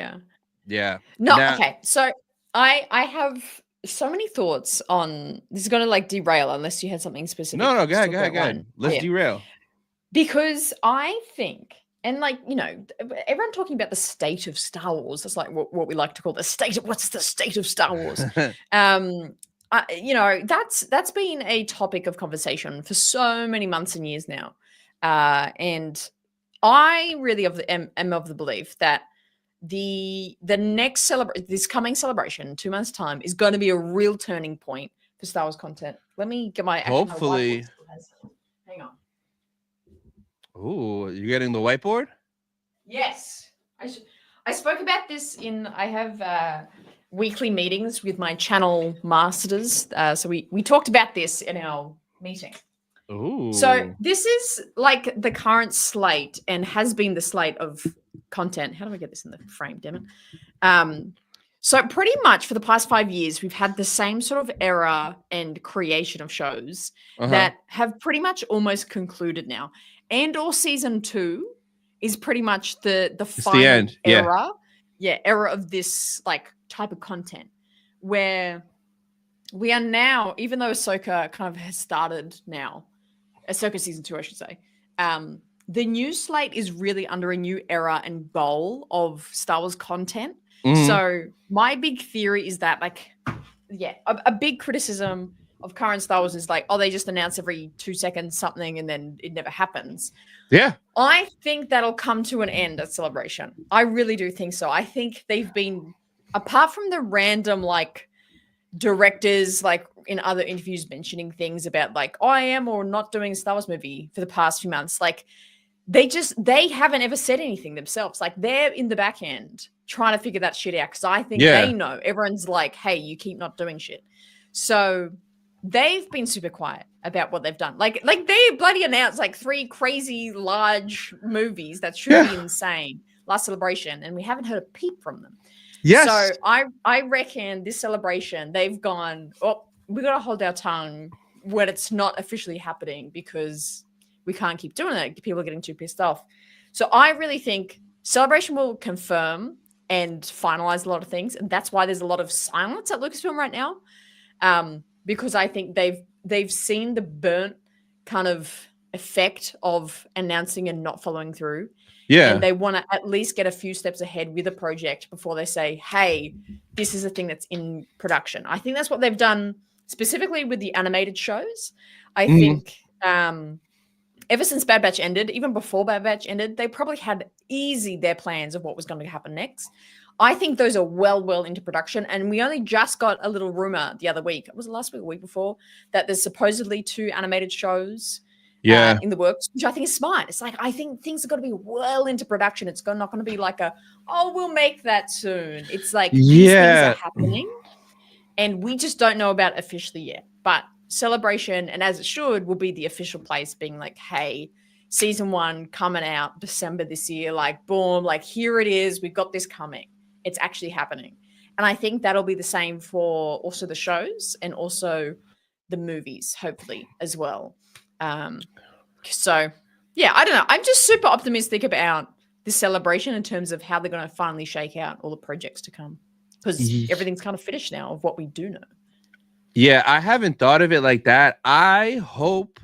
yeah. No, okay. So I have so many thoughts on this is going to like derail unless you had something specific. No, go ahead. Let's derail. Because I think, and like, you know, everyone talking about the state of Star Wars. That's like what we like to call what's the state of Star Wars? You know, that's been a topic of conversation for so many months and years now. And I really am of the belief that the next this coming celebration, 2 months' time, is going to be a real turning point for Star Wars content. Let me get my hopefully. Hang on. Ooh, you getting the whiteboard? Yes. I spoke about this I have weekly meetings with my channel masters. So we talked about this in our meeting. Ooh. So this is like the current slate and has been the slate of content. How do I get this in the frame, damn it? So pretty much for the past 5 years, we've had the same sort of era and creation of shows that have pretty much almost concluded now. Andor season 2 is pretty much the final end. era. Yeah, era of this like type of content where we are now, even though Ahsoka kind of has started now, Ahsoka season 2, I should say, the new slate is really under a new era and goal of Star Wars content. Mm-hmm. So my big theory is that like, yeah, a big criticism of current Star Wars is like, oh, they just announce every 2 seconds something and then it never happens. Yeah. I think that'll come to an end at Celebration. I really do think so. I think they've been, apart from the random like directors like in other interviews mentioning things about like, oh, I am or not doing a Star Wars movie for the past few months, like they haven't ever said anything themselves. Like they're in the back end trying to figure that shit out because I think they know. Everyone's like, hey, you keep not doing shit. So they've been super quiet about what they've done. Like they bloody announced like 3 crazy large movies that should be insane last Celebration, and we haven't heard a peep from them. Yes. So I reckon this Celebration, they've gone, oh, we got to hold our tongue when it's not officially happening because we can't keep doing it. People are getting too pissed off. So I really think Celebration will confirm and finalize a lot of things, and that's why there's a lot of silence at Lucasfilm right now. Because I think they've they've seen the burnt kind of effect of announcing and not following through. Yeah. And they want to at least get a few steps ahead with a project before they say, hey, this is a thing that's in production. I think that's what they've done specifically with the animated shows. I think ever since Bad Batch ended, even before Bad Batch ended, they probably had their plans of what was going to happen next. I think those are well into production. And we only just got a little rumor the other week. Was it last week or week before? That there's supposedly 2 animated shows in the works, which I think is smart. It's like, I think things are going to be well into production. It's not going to be like we'll make that soon. It's like these things are happening and we just don't know about officially yet. But Celebration, and as it should, will be the official place being like, hey, season 1 coming out December this year, like boom, like here it is. We've got this coming. It's actually happening. And I think that'll be the same for also the shows and also the movies, hopefully, as well. So, yeah, I don't know. I'm just super optimistic about this Celebration in terms of how they're going to finally shake out all the projects to come. Because everything's kind of finished now of what we do know. Yeah, I haven't thought of it like that. I hope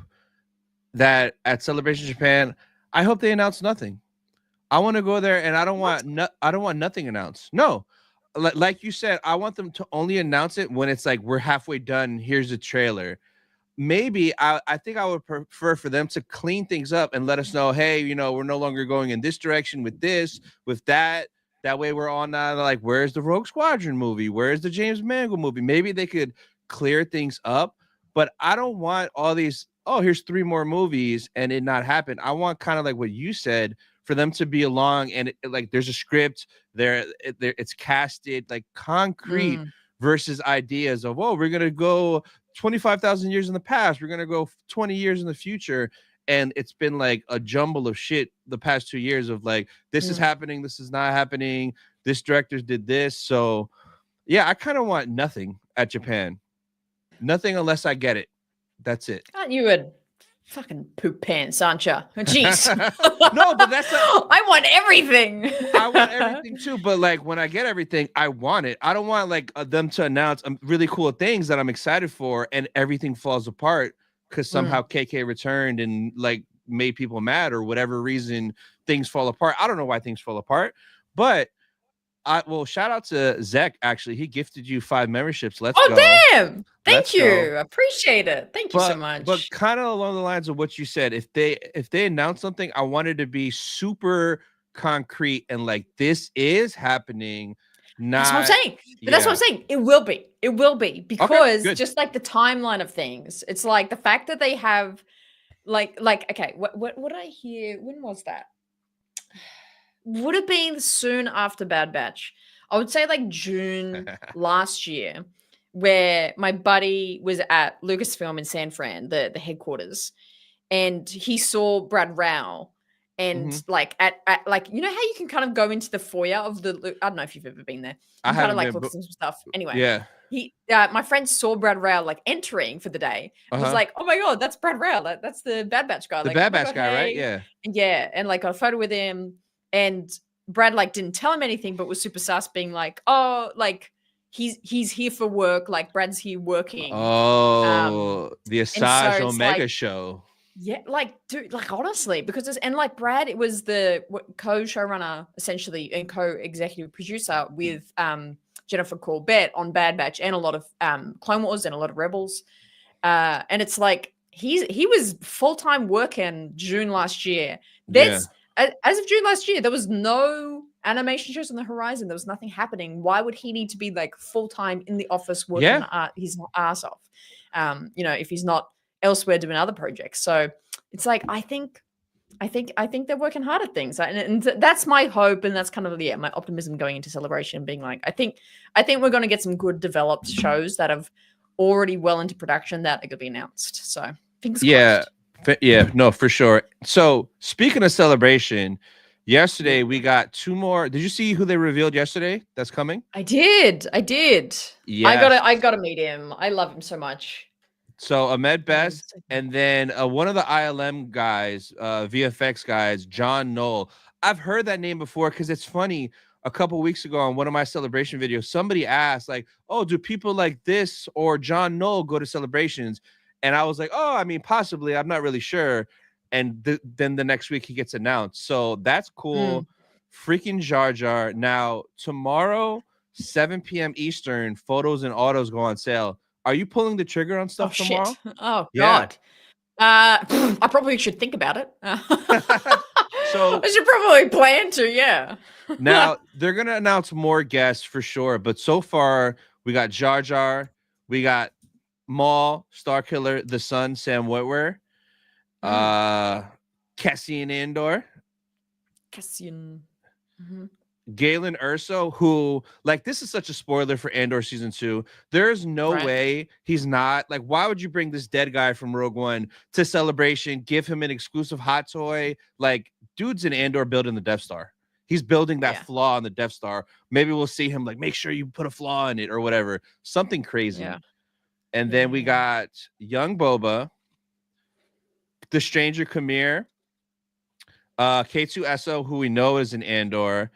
that at Celebration Japan, I hope they announce nothing. I want to go there and I don't want nothing announced. No. Like you said, I want them to only announce it when it's like we're halfway done. Here's a trailer. Maybe I think I would prefer for them to clean things up and let us know, hey, you know, we're no longer going in this direction with this, with that. That way we're on like, where's the Rogue Squadron movie? Where's the James Mangold movie? Maybe they could clear things up, but I don't want all these, here's 3 more movies and it not happen. I want kind of like what you said, for them to be along and like there's a script there, it's casted like concrete versus ideas of, we're gonna go 25,000 years in the past, we're gonna go 20 years in the future, and it's been like a jumble of shit the past 2 years of like, this is happening, this is not happening, this director did this. So yeah, I kind of want nothing at Japan, nothing unless I get it. That's it. Aren't you a fucking poop pants, aren't you? Jeez. No, but that's I want everything. I want everything too, but like when I get everything, I want it. I don't want like them to announce really cool things that I'm excited for and everything falls apart because somehow KK returned and like made people mad or whatever reason things fall apart. I don't know why things fall apart, but shout out to Zach. Actually, he gifted you 5 memberships. Let's go. Damn. Thank you. Appreciate it. Thank you so much. But kind of along the lines of what you said, if they announce something, I want it to be super concrete and like this is happening. That's what I'm saying. But that's what I'm saying. It will be. It will be because just like the timeline of things, it's like the fact that they have like okay, what did I hear? When was that? Would have been soon after Bad Batch. I would say like June last year, where my buddy was at Lucasfilm in San Fran, the headquarters, and he saw Brad Rao, and like at like, you know how you can kind of go into the foyer of the, I don't know if you've ever been there. You kind of like look at some stuff. Anyway, yeah. He, my friend saw Brad Rao like entering for the day. I was like, oh my god, that's Brad Rao. That's the Bad Batch guy. The like, Bad Batch guy, right? Yeah. And yeah, and like got a photo with him. And Brad like didn't tell him anything, but was super sus, being like, "Oh, like he's here for work. Like Brad's here working." Oh, the Asajj Omega like, show. Yeah, like dude, like honestly, because and like Brad, it was the co-showrunner essentially and co-executive producer with Jennifer Corbett on Bad Batch and a lot of Clone Wars and a lot of Rebels, and it's like he was full-time working June last year. As of June last year, there was no animation shows on the horizon. There was nothing happening. Why would he need to be like full-time in the office working his ass off? You know, if he's not elsewhere doing other projects. So it's like, I think they're working hard at things. And that's my hope. And that's kind of, my optimism going into Celebration, being like, I think we're going to get some good developed shows that have already well into production that are going to be announced. So fingers crossed. Yeah, no, for sure. So speaking of Celebration, yesterday we got 2 more. Did you see who they revealed yesterday that's coming? I did. Yeah. I gotta meet him. I love him so much. So Ahmed Best, and then one of the ILM guys, VFX guys, John Knoll. I've heard that name before because it's funny. A couple weeks ago on one of my Celebration videos, somebody asked like, "Oh, do people like this or John Knoll go to Celebrations?" And I was like, oh, I mean, possibly. I'm not really sure. And then the next week he gets announced. So that's cool. Freaking Jar Jar. Now, tomorrow, 7 p.m. Eastern, photos and autos go on sale. Are you pulling the trigger on stuff tomorrow? Shit. Oh, Yeah. God. I probably should think about it. So I should probably plan to, yeah. now they're gonna announce more guests for sure, but so far we got Jar Jar, we got Maul, Starkiller, the Son, Sam Witwer, Cassian Andor, Galen Erso, who, like, this is such a spoiler for Andor season 2. There's no way he's not, like, why would you bring this dead guy from Rogue One to Celebration, give him an exclusive hot toy? Like, dude's in Andor building the Death Star. He's building that flaw on the Death Star. Maybe we'll see him like, make sure you put a flaw in it or whatever. Something crazy. And then we got young Boba, the Stranger Khmer, K2 SO, who we know is in Andor.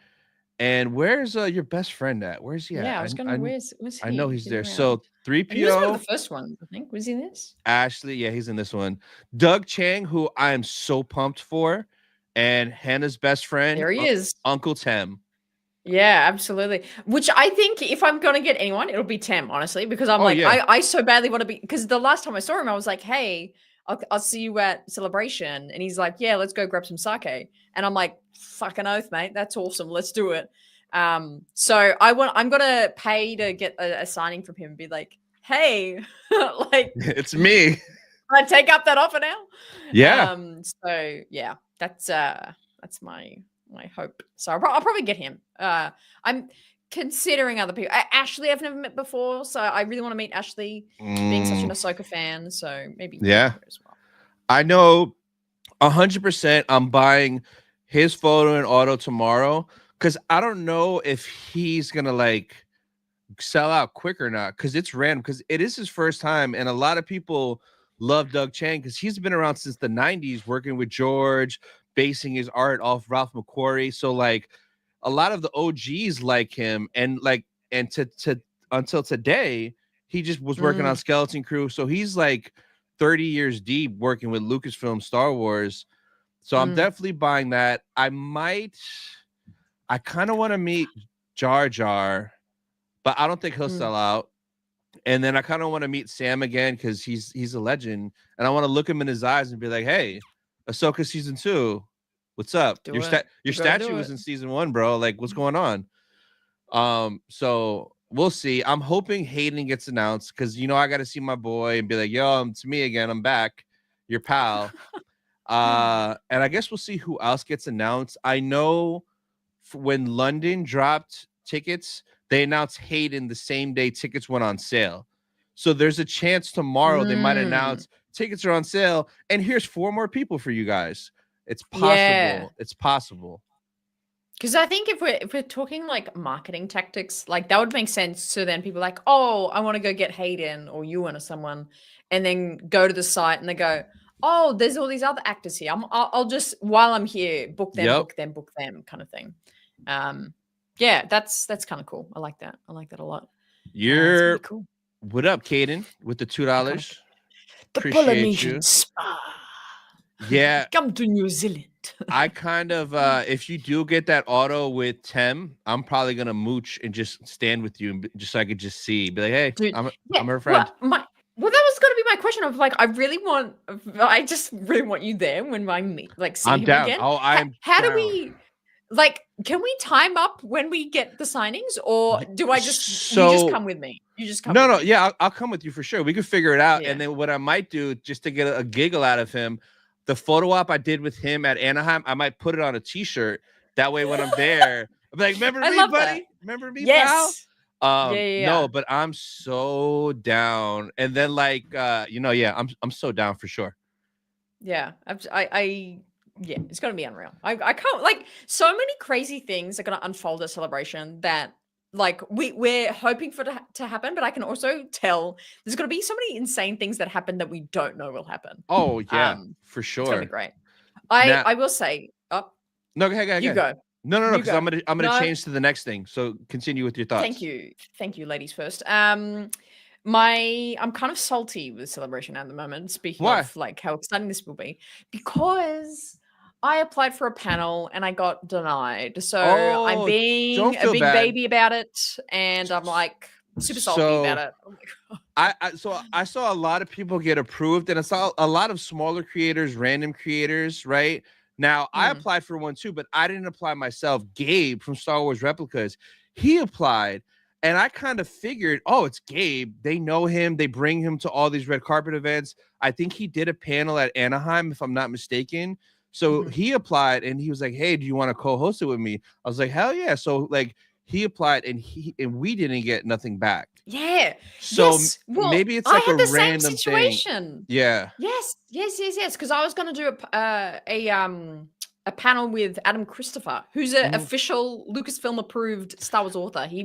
And where's your best friend at? Where's he at? Yeah, I was gonna. Where's he? I know he's there. Around. So 3PO. He was one of the first ones, I think. Was he in this? Ashley, yeah, he's in this one. Doug Chang, who I am so pumped for, and Hannah's best friend. There he is, Uncle Tem. Yeah, absolutely. Which I think if I'm gonna get anyone, it'll be Tem, honestly, because I'm I so badly want to be. Because the last time I saw him, I was like, hey. I'll see you at Celebration. And he's like, yeah, let's go grab some sake. And I'm like, fucking oath, mate. That's awesome. Let's do it. So I'm going to pay to get a signing from him and be like, hey, like, it's me. I take up that offer now. Yeah. So yeah, that's my hope. So I'll probably get him. I'm considering other people. Ashley, I've never met before, so I really want to meet Ashley, being such an Ahsoka fan. So maybe as well. I know 100% I'm buying his photo and auto tomorrow because I don't know if he's gonna like sell out quick or not, because it's random, because it is his first time, and a lot of people love Doug Chang because he's been around since the 90s working with George, basing his art off Ralph McQuarrie. So like a lot of the OGs like him, and to until today, he just was working on Skeleton Crew. So he's like 30 years deep working with Lucasfilm Star Wars. So I'm definitely buying that. I kind of want to meet Jar Jar, but I don't think he'll sell out. And then I kind of want to meet Sam again because he's a legend, and I want to look him in his eyes and be like, hey, Ahsoka season 2. What's up? Your statue was in season 1, bro. Like, what's going on? So we'll see. I'm hoping Hayden gets announced because, you know, I got to see my boy and be like, yo, it's me again. I'm back. Your pal. And I guess we'll see who else gets announced. I know when London dropped tickets, they announced Hayden the same day tickets went on sale. So there's a chance tomorrow they might announce tickets are on sale, and here's 4 more people for you guys. It's possible. Yeah. It's possible. Because I think if we're talking like marketing tactics, like that would make sense. So then people are like, oh, I want to go get Hayden or Ewan or someone, and then go to the site and they go, oh, there's all these other actors here. I'll just, while I'm here, book them, book them kind of thing. Yeah, that's kind of cool. I like that. I like that a lot. You're really cool. What up, Caden? With the $2. The Polynesian Spa. Yeah. Come to New Zealand. I kind of, if you do get that auto with Tem, I'm probably going to mooch and just stand with you, and just so I could just see. Be like, hey, dude, I'm her friend. Well, that was going to be my question of like, I just really want you there when I meet, like, see I'm him down. again. Oh, How do we, like, can we time up when we get the signings, or do I just, you just come with me? You just come with me? Yeah, I'll come with you for sure. We could figure it out. Yeah. And then what I might do, just to get a giggle out of him, the photo op I did with him at Anaheim, I might put it on a t-shirt. That way when I'm there, I'm like, remember me, buddy? That. Remember me, yes. pal? No, but I'm so down. And then like, I'm so down for sure. Yeah, yeah, it's gonna be unreal. I can't, like, so many crazy things are gonna unfold at Celebration that like we're hoping for to happen, but I can also tell there's gonna be so many insane things that happen that we don't know will happen. Oh yeah, for sure. It's gonna be great. I will say, no, go ahead. You go. No, because I'm gonna change to the next thing. So continue with your thoughts. Thank you, ladies first. I'm kind of salty with Celebration at the moment. Speaking Why? of like how exciting this will be, because I applied for a panel and I got denied. So I'm Oh, being don't a feel big bad. baby about it, and I'm like super salty about So it. Oh my God. I saw a lot of people get approved, and I saw a lot of smaller creators, random creators, right? Now I Mm. applied for one too, but I didn't apply myself. Gabe from Star Wars Replicas, he applied, and I kind of figured, oh, it's Gabe. They know him. They bring him to all these red carpet events. I think he did a panel at Anaheim, if I'm not mistaken. So Mhm. he applied, and he was like, "Hey, do you want to co-host it with me?" I was like, "Hell yeah!" So like he applied, and we didn't get nothing back. Yeah. So Yes. Well, maybe it's I like a had the same random thing. situation. Yeah. Yes. Yes. Yes. Yes. Because I was going to do a panel with Adam Christopher, who's an Mhm. official Lucasfilm approved Star Wars author. He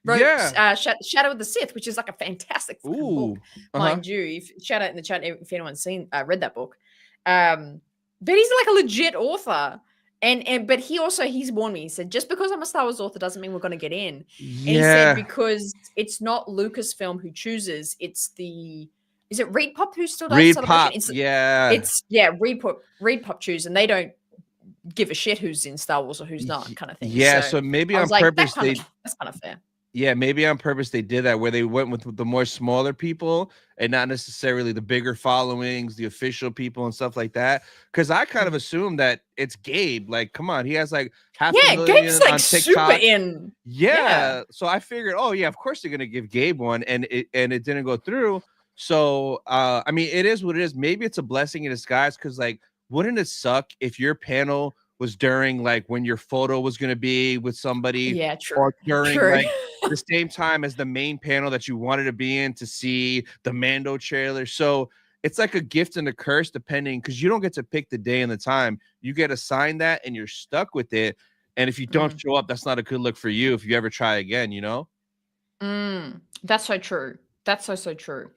wrote Yeah. Shadow of the Sith, which is like a fantastic fucking book, Ooh. Uh-huh. mind you. Shout out in the chat if anyone's read that book. But he's like a legit author. But he's warned me. He said, just because I'm a Star Wars author doesn't mean we're going to get in. And he said, Yeah. because it's not Lucasfilm who chooses, is it Reed Pop who still does Read Celebration? pop. Yeah. Reed Pop choose, and they don't give a shit who's in Star Wars or who's not, kind of thing. Yeah. So So maybe I on was like, purpose that's kind of fair. yeah, maybe on purpose they did that where they went with the more smaller people and not necessarily the bigger followings, the official people and stuff like that. Because I kind of assumed that it's Gabe. Like, come on, he has like Yeah, Gabe's 500,000 like on super TikTok. in. Yeah. Yeah. So I figured, oh yeah, of course they're gonna give Gabe one, and it didn't go through. So I mean, it is what it is. Maybe it's a blessing in disguise, because like, wouldn't it suck if your panel was during like when your photo was gonna be with somebody, Yeah, true. or during True. like the same time as the main panel that you wanted to be in to see the Mando trailer? So it's like a gift and a curse, depending, because you don't get to pick the day and the time. You get assigned that, and you're stuck with it. And if you don't show up, that's not a good look for you if you ever try again, you know? That's so true. That's so true.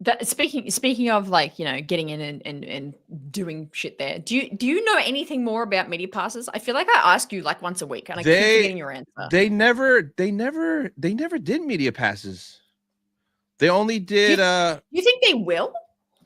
That speaking of like, getting in and doing shit there. Do you know anything more about media passes? I feel like I ask you like once a week and I keep They forgetting your answer. they never did media passes. They only Do did you think they will?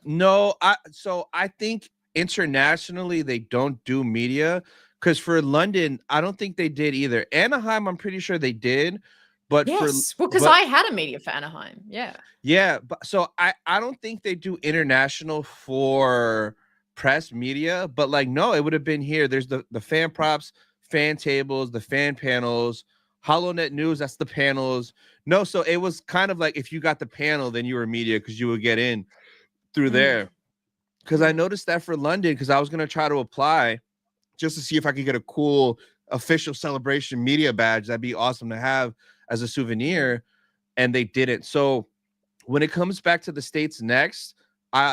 no, I think internationally they don't do media, because for London, I don't think they did either. Anaheim, I'm pretty sure they did, but Yes. Well, because but I had a media for Anaheim. Yeah. yeah, but so I don't think they do international for press media, but like no, it would have been here. There's the fan props, fan tables, the fan panels, HoloNet News, that's the panels. No, so it was kind of like if you got the panel, then you were media, because you would get in through there. Because I noticed that for London, because I was gonna try to apply just to see if I could get a cool official Celebration media badge. That'd be awesome to have as a souvenir, and they didn't. So when it comes back to the States next,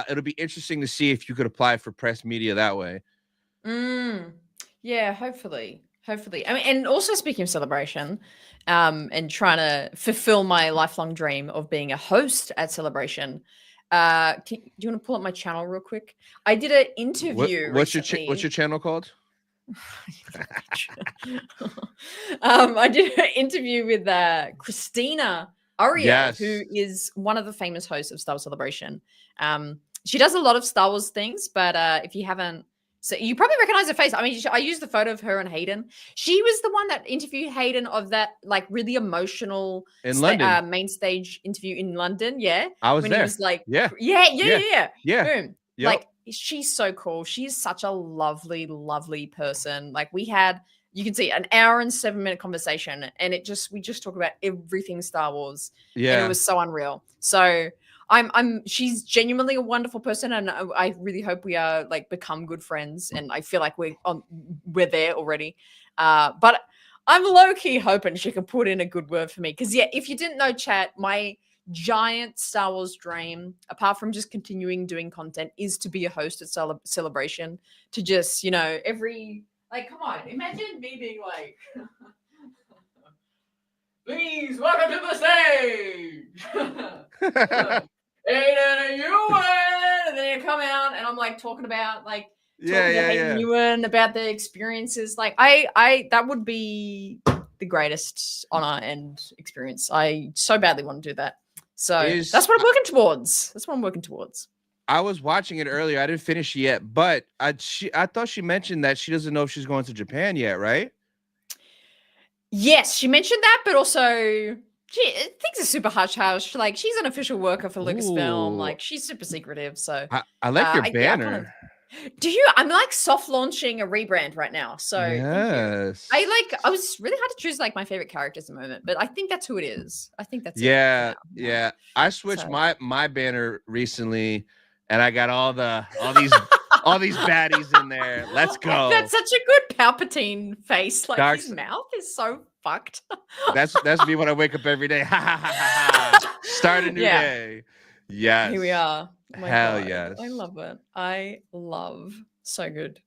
it'll be interesting to see if you could apply for press media that way. Yeah, hopefully. Hopefully. I mean, and also speaking of Celebration, and trying to fulfill my lifelong dream of being a host at Celebration. Do you want to pull up my channel real quick? I did an interview What's recently. your channel called? I did an interview with Christina Ariel, who Yes. is one of the famous hosts of Star Wars Celebration. She does a lot of Star Wars things, but if you haven't, so you probably recognize her face. I mean, I used the photo of her and Hayden. She was the one that interviewed Hayden of that like really emotional In London. main stage interview in London. Yeah, I was when there. he was like, yeah. yeah. Boom. Yep. Like, she's so cool. She's such a lovely, lovely person. Like, you can see an hour and 7-minute conversation, and we just talk about everything Star Wars. And it was so unreal. So she's genuinely a wonderful person, and I really hope we are like become good friends. And I feel like we're there already. But I'm low key hoping she can put in a good word for me. Because yeah, if you didn't know, chat, my giant Star Wars dream, apart from just continuing doing content, is to be a host at Celebration. To just, come on, imagine me being like, please welcome to the stage, Aiden and Ewan, and then you come out and I'm like talking about like talking to Hayden Ewan about the experiences. Like that would be the greatest honor and experience. I so badly want to do that. So that's what I'm working towards. I was watching it earlier. I didn't finish it yet, but I thought she mentioned that she doesn't know if she's going to Japan yet, right? Yes, she mentioned that, but also things are super hush hush. Like, she's an official worker for Lucasfilm. Like, she's super secretive. So I like your banner. Do you? I'm like soft launching a rebrand right now. So yes, thank you. I was really hard to choose like my favorite characters at the moment, but I think that's who it is. I think that's it. Yeah. I switched my banner recently, and I got all these baddies in there. Let's go. That's such a good Palpatine face. Like, his mouth is so fucked. that's me when I wake up every day. Start a new day. Yes. Here we are. Oh hell God. Yes. I love it. I love so good.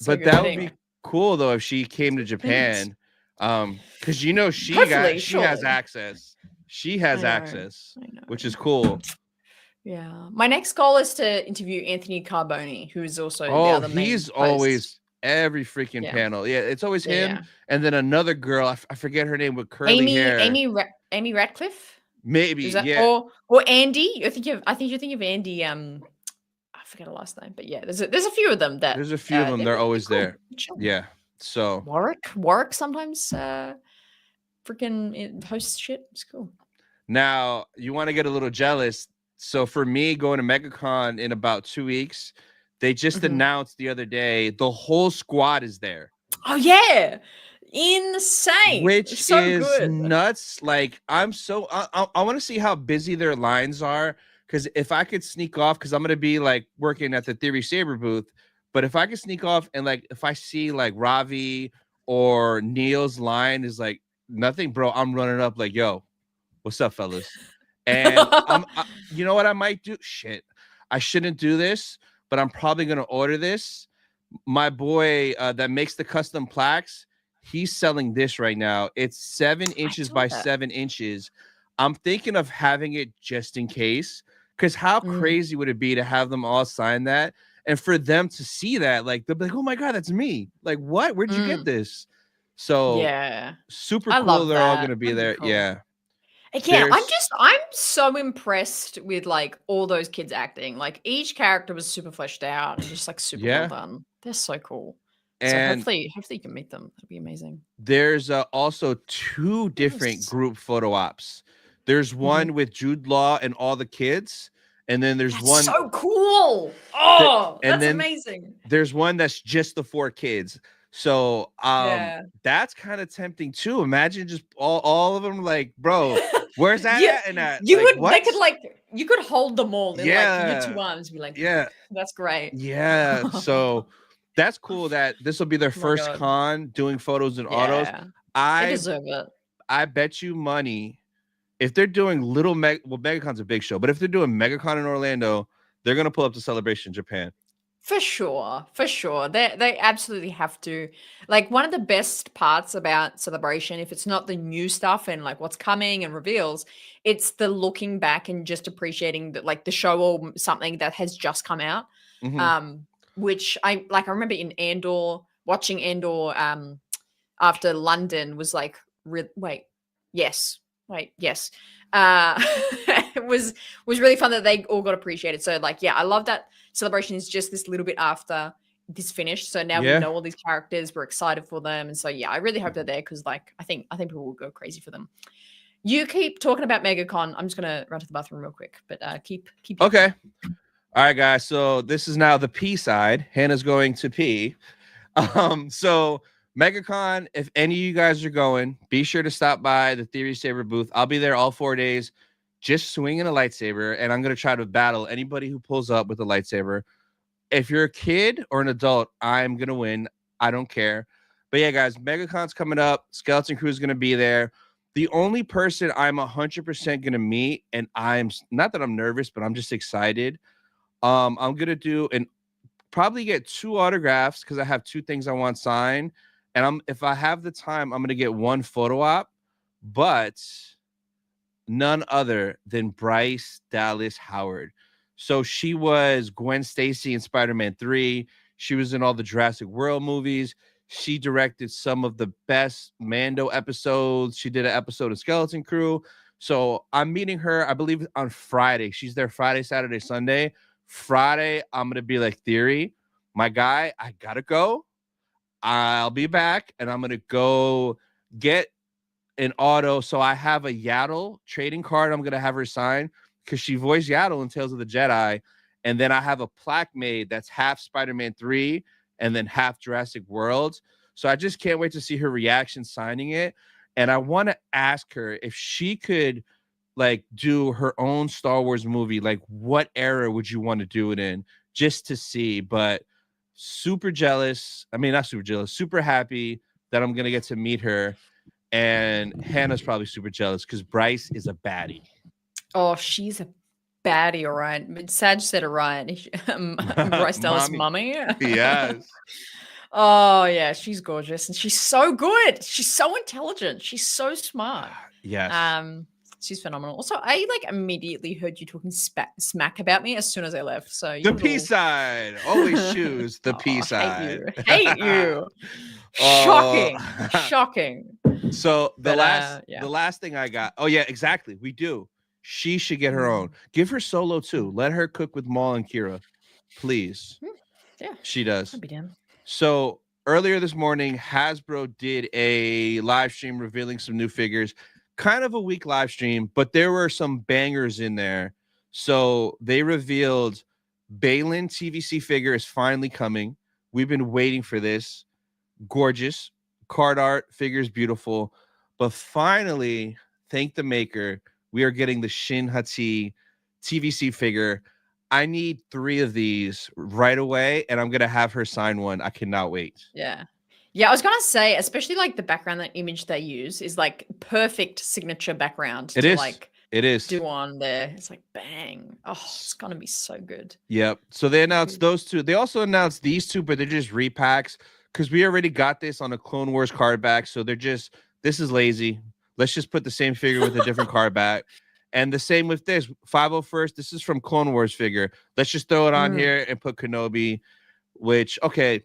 But that would be cool though if she came to Japan. Because she has access. She has access, which is cool. Yeah. My next goal is to interview Anthony Carboni, who is also the other main he's host. Always every freaking panel. Yeah, it's always him and then another girl. I forget her name with curly hair. Amy Ratcliffe. Maybe, or Andy. I think you're thinking of Andy. I forget her last name, but yeah, there's a few of them that. There's a few of them. They're always there. Yeah. So Warwick sometimes freaking hosts shit. It's cool. Now you want to get a little jealous. So for me, going to Megacon in about 2 weeks, they just announced the other day the whole squad is there. Oh yeah. Insane, which is good. Nuts. Like, I'm so I want to see how busy their lines are, because if I could sneak off, because I'm gonna be like working at the Theory Saber booth, but if I could sneak off and like if I see like Ravi or Neil's line is like nothing, bro, I'm running up like, yo, what's up, fellas? And you know what I might do? Shit, I shouldn't do this, but I'm probably gonna order this. My boy that makes the custom plaques, he's selling this right now. It's 7 inches by 7 inches. I'm thinking of having it just in case, because how crazy would it be to have them all sign that and for them to see that? Like, they'll be like, oh my God, that's me. Like, what? Where'd you get this? So yeah, super cool. They're all going to be there. Cool. Yeah. Again, I'm so impressed with like all those kids acting. Like, each character was super fleshed out and just like super well done. They're so cool. And so hopefully you can meet them. That'd be amazing. There's also 2 different group photo ops. There's one with Jude Law and all the kids, and then there's one so cool. Oh, that's amazing. There's one that's just the 4 kids. So that's kind of tempting too. Imagine just all of them, like, bro, where's that at? And that you could hold them all in like your 2 arms and be like, that's great. Yeah. So that's cool that this will be their first con doing photos and autos. I deserve it. I bet you money if they're doing Megacon's a big show, but if they're doing Megacon in Orlando, they're gonna pull up to Celebration Japan. For sure. They absolutely have to. Like, one of the best parts about Celebration, if it's not the new stuff and like what's coming and reveals, it's the looking back and just appreciating that, like, the show or something that has just come out. Which I remember in Andor, watching Andor after London was like, yes. It was really fun that they all got appreciated. So like, I love that Celebration is just this little bit after this finished. So now we know all these characters. We're excited for them. And so I really hope they're there, because like I think people will go crazy for them. You keep talking about Megacon. I'm just gonna run to the bathroom real quick, but keep okay. All right, guys. So this is now the pee side. Hannah's going to pee. So Megacon, if any of you guys are going, be sure to stop by the Theory Saber booth. I'll be there all 4 days, just swinging a lightsaber, and I'm going to try to battle anybody who pulls up with a lightsaber. If you're a kid or an adult, I'm going to win. I don't care. But yeah, guys, Megacon's coming up. Skeleton Crew is going to be there. The only person I'm 100% going to meet, and I'm not that I'm nervous, but I'm just excited. I'm going to do and probably get 2 autographs, because I have 2 things I want signed. And if I have the time, I'm going to get 1 photo op, but none other than Bryce Dallas Howard. So she was Gwen Stacy in Spider-Man 3. She was in all the Jurassic World movies. She directed some of the best Mando episodes. She did an episode of Skeleton Crew. So I'm meeting her, I believe, on Friday. She's there Friday, Saturday, Sunday. Friday, I'm going to be like, Theory, my guy, I got to go. I'll be back, and I'm going to go get an auto. So I have a Yaddle trading card I'm going to have her sign because she voiced Yaddle in Tales of the Jedi. And then I have a plaque made that's half Spider-Man 3 and then half Jurassic World. So I just can't wait to see her reaction signing it. And I want to ask her if she could like do her own Star Wars movie. Like, what era would you want to do it in, just to see? But super jealous. I mean, not super jealous, super happy that I'm going to get to meet her. And Hannah's probably super jealous because Bryce is a baddie. Oh, she's a baddie, all right. But Sag said it right. Bryce Dallas' mummy. Yes. Oh, yeah, she's gorgeous. And she's so good. She's so intelligent. She's so smart. Yes. She's phenomenal. Also, I like immediately heard you talking smack about me as soon as I left. So the P side. Always choose the P side. Hate you. Shocking. Shocking. So the last thing I got. Oh yeah, exactly. We do. She should get her own. Give her Solo too. Let her cook with Maul and Kira, please. Yeah, she does. I'd be down. So earlier this morning, Hasbro did a live stream revealing some new figures. Kind of a weak live stream, but there were some bangers in there. So they revealed Balin TVC figure is finally coming. We've been waiting for this. Gorgeous card art, figures beautiful, but finally, thank the maker, we are getting the Shin Hati TVC figure. I need 3 of these right away, and I'm gonna have her sign one. I cannot wait. Yeah, I was gonna say, especially like the background, that image they use is like perfect signature background. It is do on there. It's like bang. Oh, it's gonna be so good. Yep. So they announced those 2. They also announced these 2, but they're just repacks because we already got this on a Clone Wars card back. So they're just, this is lazy. Let's just put the same figure with a different card back. And the same with this 501st. This is from Clone Wars figure. Let's just throw it on here and put Kenobi, which, okay,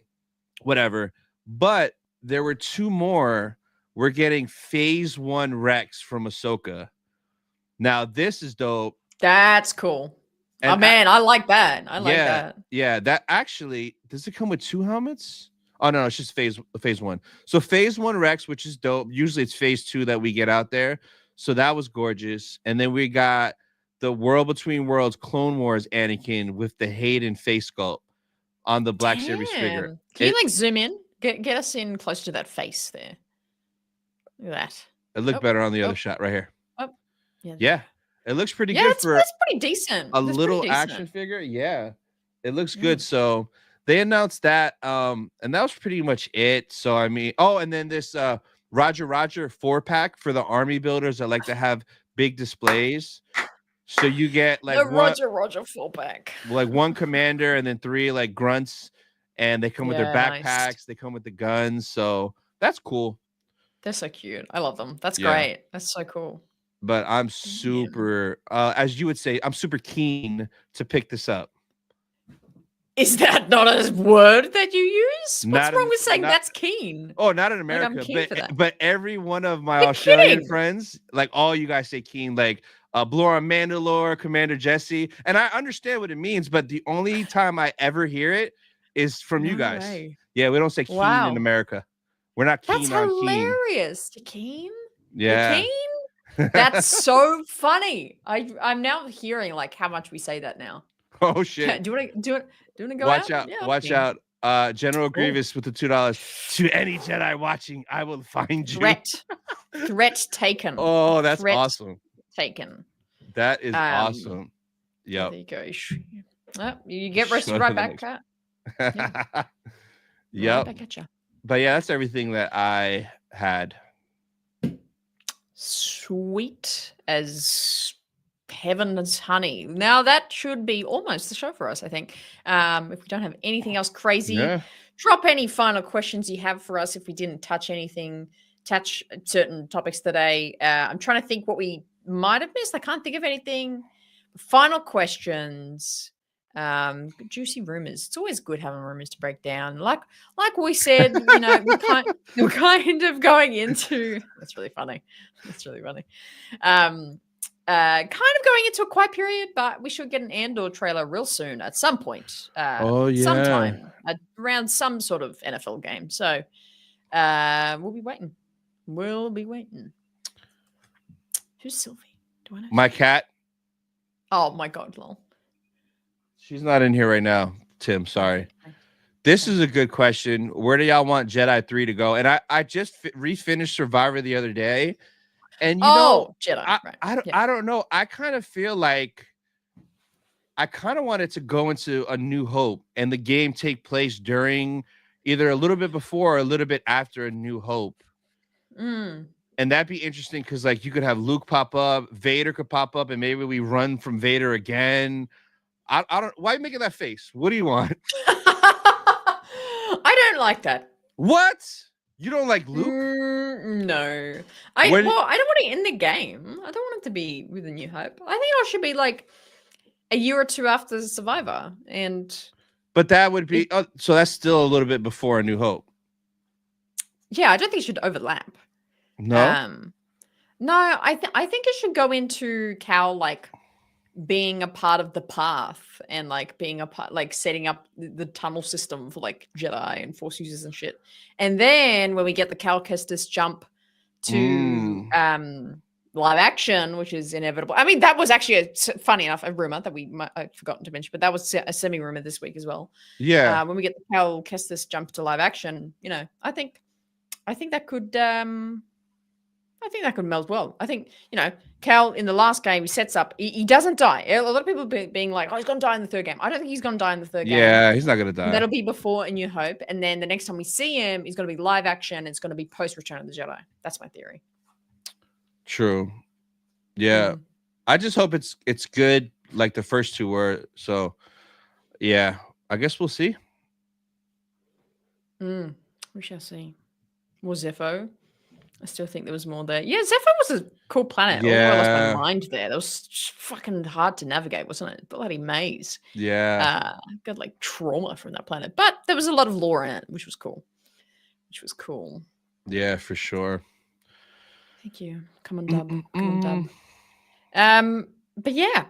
whatever. But there were 2 more. We're getting Phase 1 Rex from Ahsoka. Now, this is dope. That's cool. And oh, man, I like that. I like that. Yeah, that actually, does it come with 2 helmets? Oh, no, it's just phase 1. So Phase 1 Rex, which is dope. Usually it's Phase 2 that we get out there. So that was gorgeous. And then we got the World Between Worlds Clone Wars Anakin with the Hayden face sculpt on the Black Series figure. Can you like zoom in? Get us in close to that face there. Look at that. It looked better on the other shot right here. Yeah. It looks pretty good for that's pretty decent. A little action figure. Yeah. It looks good. So they announced that. And that was pretty much it. So I mean, and then this Roger 4-pack for the army builders that like to have big displays. So you get like the Roger 4-pack. Like 1 commander and then 3 like grunts, and they come with their backpacks, nice. They come with the guns. So that's cool. They're so cute. I love them. That's great. That's so cool. But I'm super, as you would say, I'm super keen to pick this up. Is that not a word that you use? What's wrong with saying that's keen? Oh, not in America, but every one of my Australian friends, like all you guys say keen, like Blora Mandalore, Commander Jesse, and I understand what it means, but the only time I ever hear it is from you guys. Way. Yeah, we don't say keen in America. We're not keen on keen. That's hilarious. Keen? Yeah. Keen? That's so funny. I'm now hearing like how much we say that now. Oh shit! Do you want to go watch out? Watch out! General Grievous with the $2. To any Jedi watching, I will find you. Threat taken. Oh, that's awesome. Taken. That is awesome. Yep. There you go. Oh, you get roasted right back, Pat. Yep. Back at you. But yeah, that's everything that I had. Sweet as heaven as honey. Now that should be almost the show for us, I think. If we don't have anything else crazy, drop any final questions you have for us if we didn't touch certain topics today. I'm trying to think what we might have missed. I can't think of anything. Final questions. Juicy rumors. It's always good having rumors to break down. Like we said, you know, we're kind of going into. That's really funny. That's really funny. Kind of going into a quiet period, but we should get an Andor trailer real soon at some point. Oh yeah, sometime around some sort of NFL game. So we'll be waiting. We'll be waiting. Who's Sylvie? Do I know? My cat. Oh my god, lol. She's not in here right now, Tim. Sorry. This is a good question. Where do y'all want Jedi 3 to go? And I just refinished Survivor the other day. And you know, Jedi. I don't know. I kind of feel like I kind of want it to go into A New Hope and the game take place during either a little bit before or a little bit after A New Hope. And that'd be interesting because like you could have Luke pop up, Vader could pop up, and maybe we run from Vader again. I don't. Why are you making that face? What do you want? I don't like that. What? You don't like Luke? No. I don't want it in the game. I don't want it to be with A New Hope. I think it should be like a year or two after Survivor. But that would be so that's still a little bit before A New Hope. Yeah, I don't think it should overlap. No. No, I think it should go into Cal like being a part of the path and like being a part, like setting up the tunnel system for like Jedi and Force users and shit. And then when we get the Cal Kestis jump to live action, which is inevitable. I mean, that was actually funny enough a rumor that I'd forgotten to mention, but that was a semi rumor this week as well. Yeah. When we get the Cal Kestis jump to live action, you know, I think that could meld well. I think, you know, Cal in the last game, he sets up, he doesn't die. A lot of people being like, oh, he's going to die in the third game. I don't think he's going to die in the third game. Yeah, he's not going to die. That'll be before A New Hope. And then the next time we see him, he's going to be live action. It's going to be post Return of the Jedi. That's my theory. True. Yeah. I just hope it's good like the first two were. So, yeah, I guess we'll see. We shall see. More Zepho. I still think there was more there. Yeah, Zepho was a cool planet. Yeah. I lost my mind there. That was fucking hard to navigate, wasn't it? Bloody maze. Yeah. Got like trauma from that planet. But there was a lot of lore in it, which was cool. Yeah, for sure. Thank you. Come on, dub. But yeah,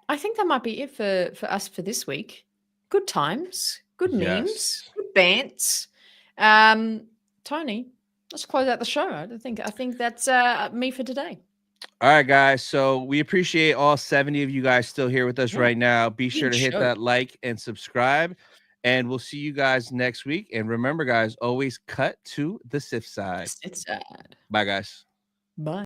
I think that might be it for us for this week. Good times, good memes, good bants. Tony, let's close out the show. I think that's me for today. All right, guys. So we appreciate all 70 of you guys still here with us right now. Be sure to hit that like and subscribe. And we'll see you guys next week. And remember, guys, always cut to the Sith side. It's sad. Bye, guys. Bye.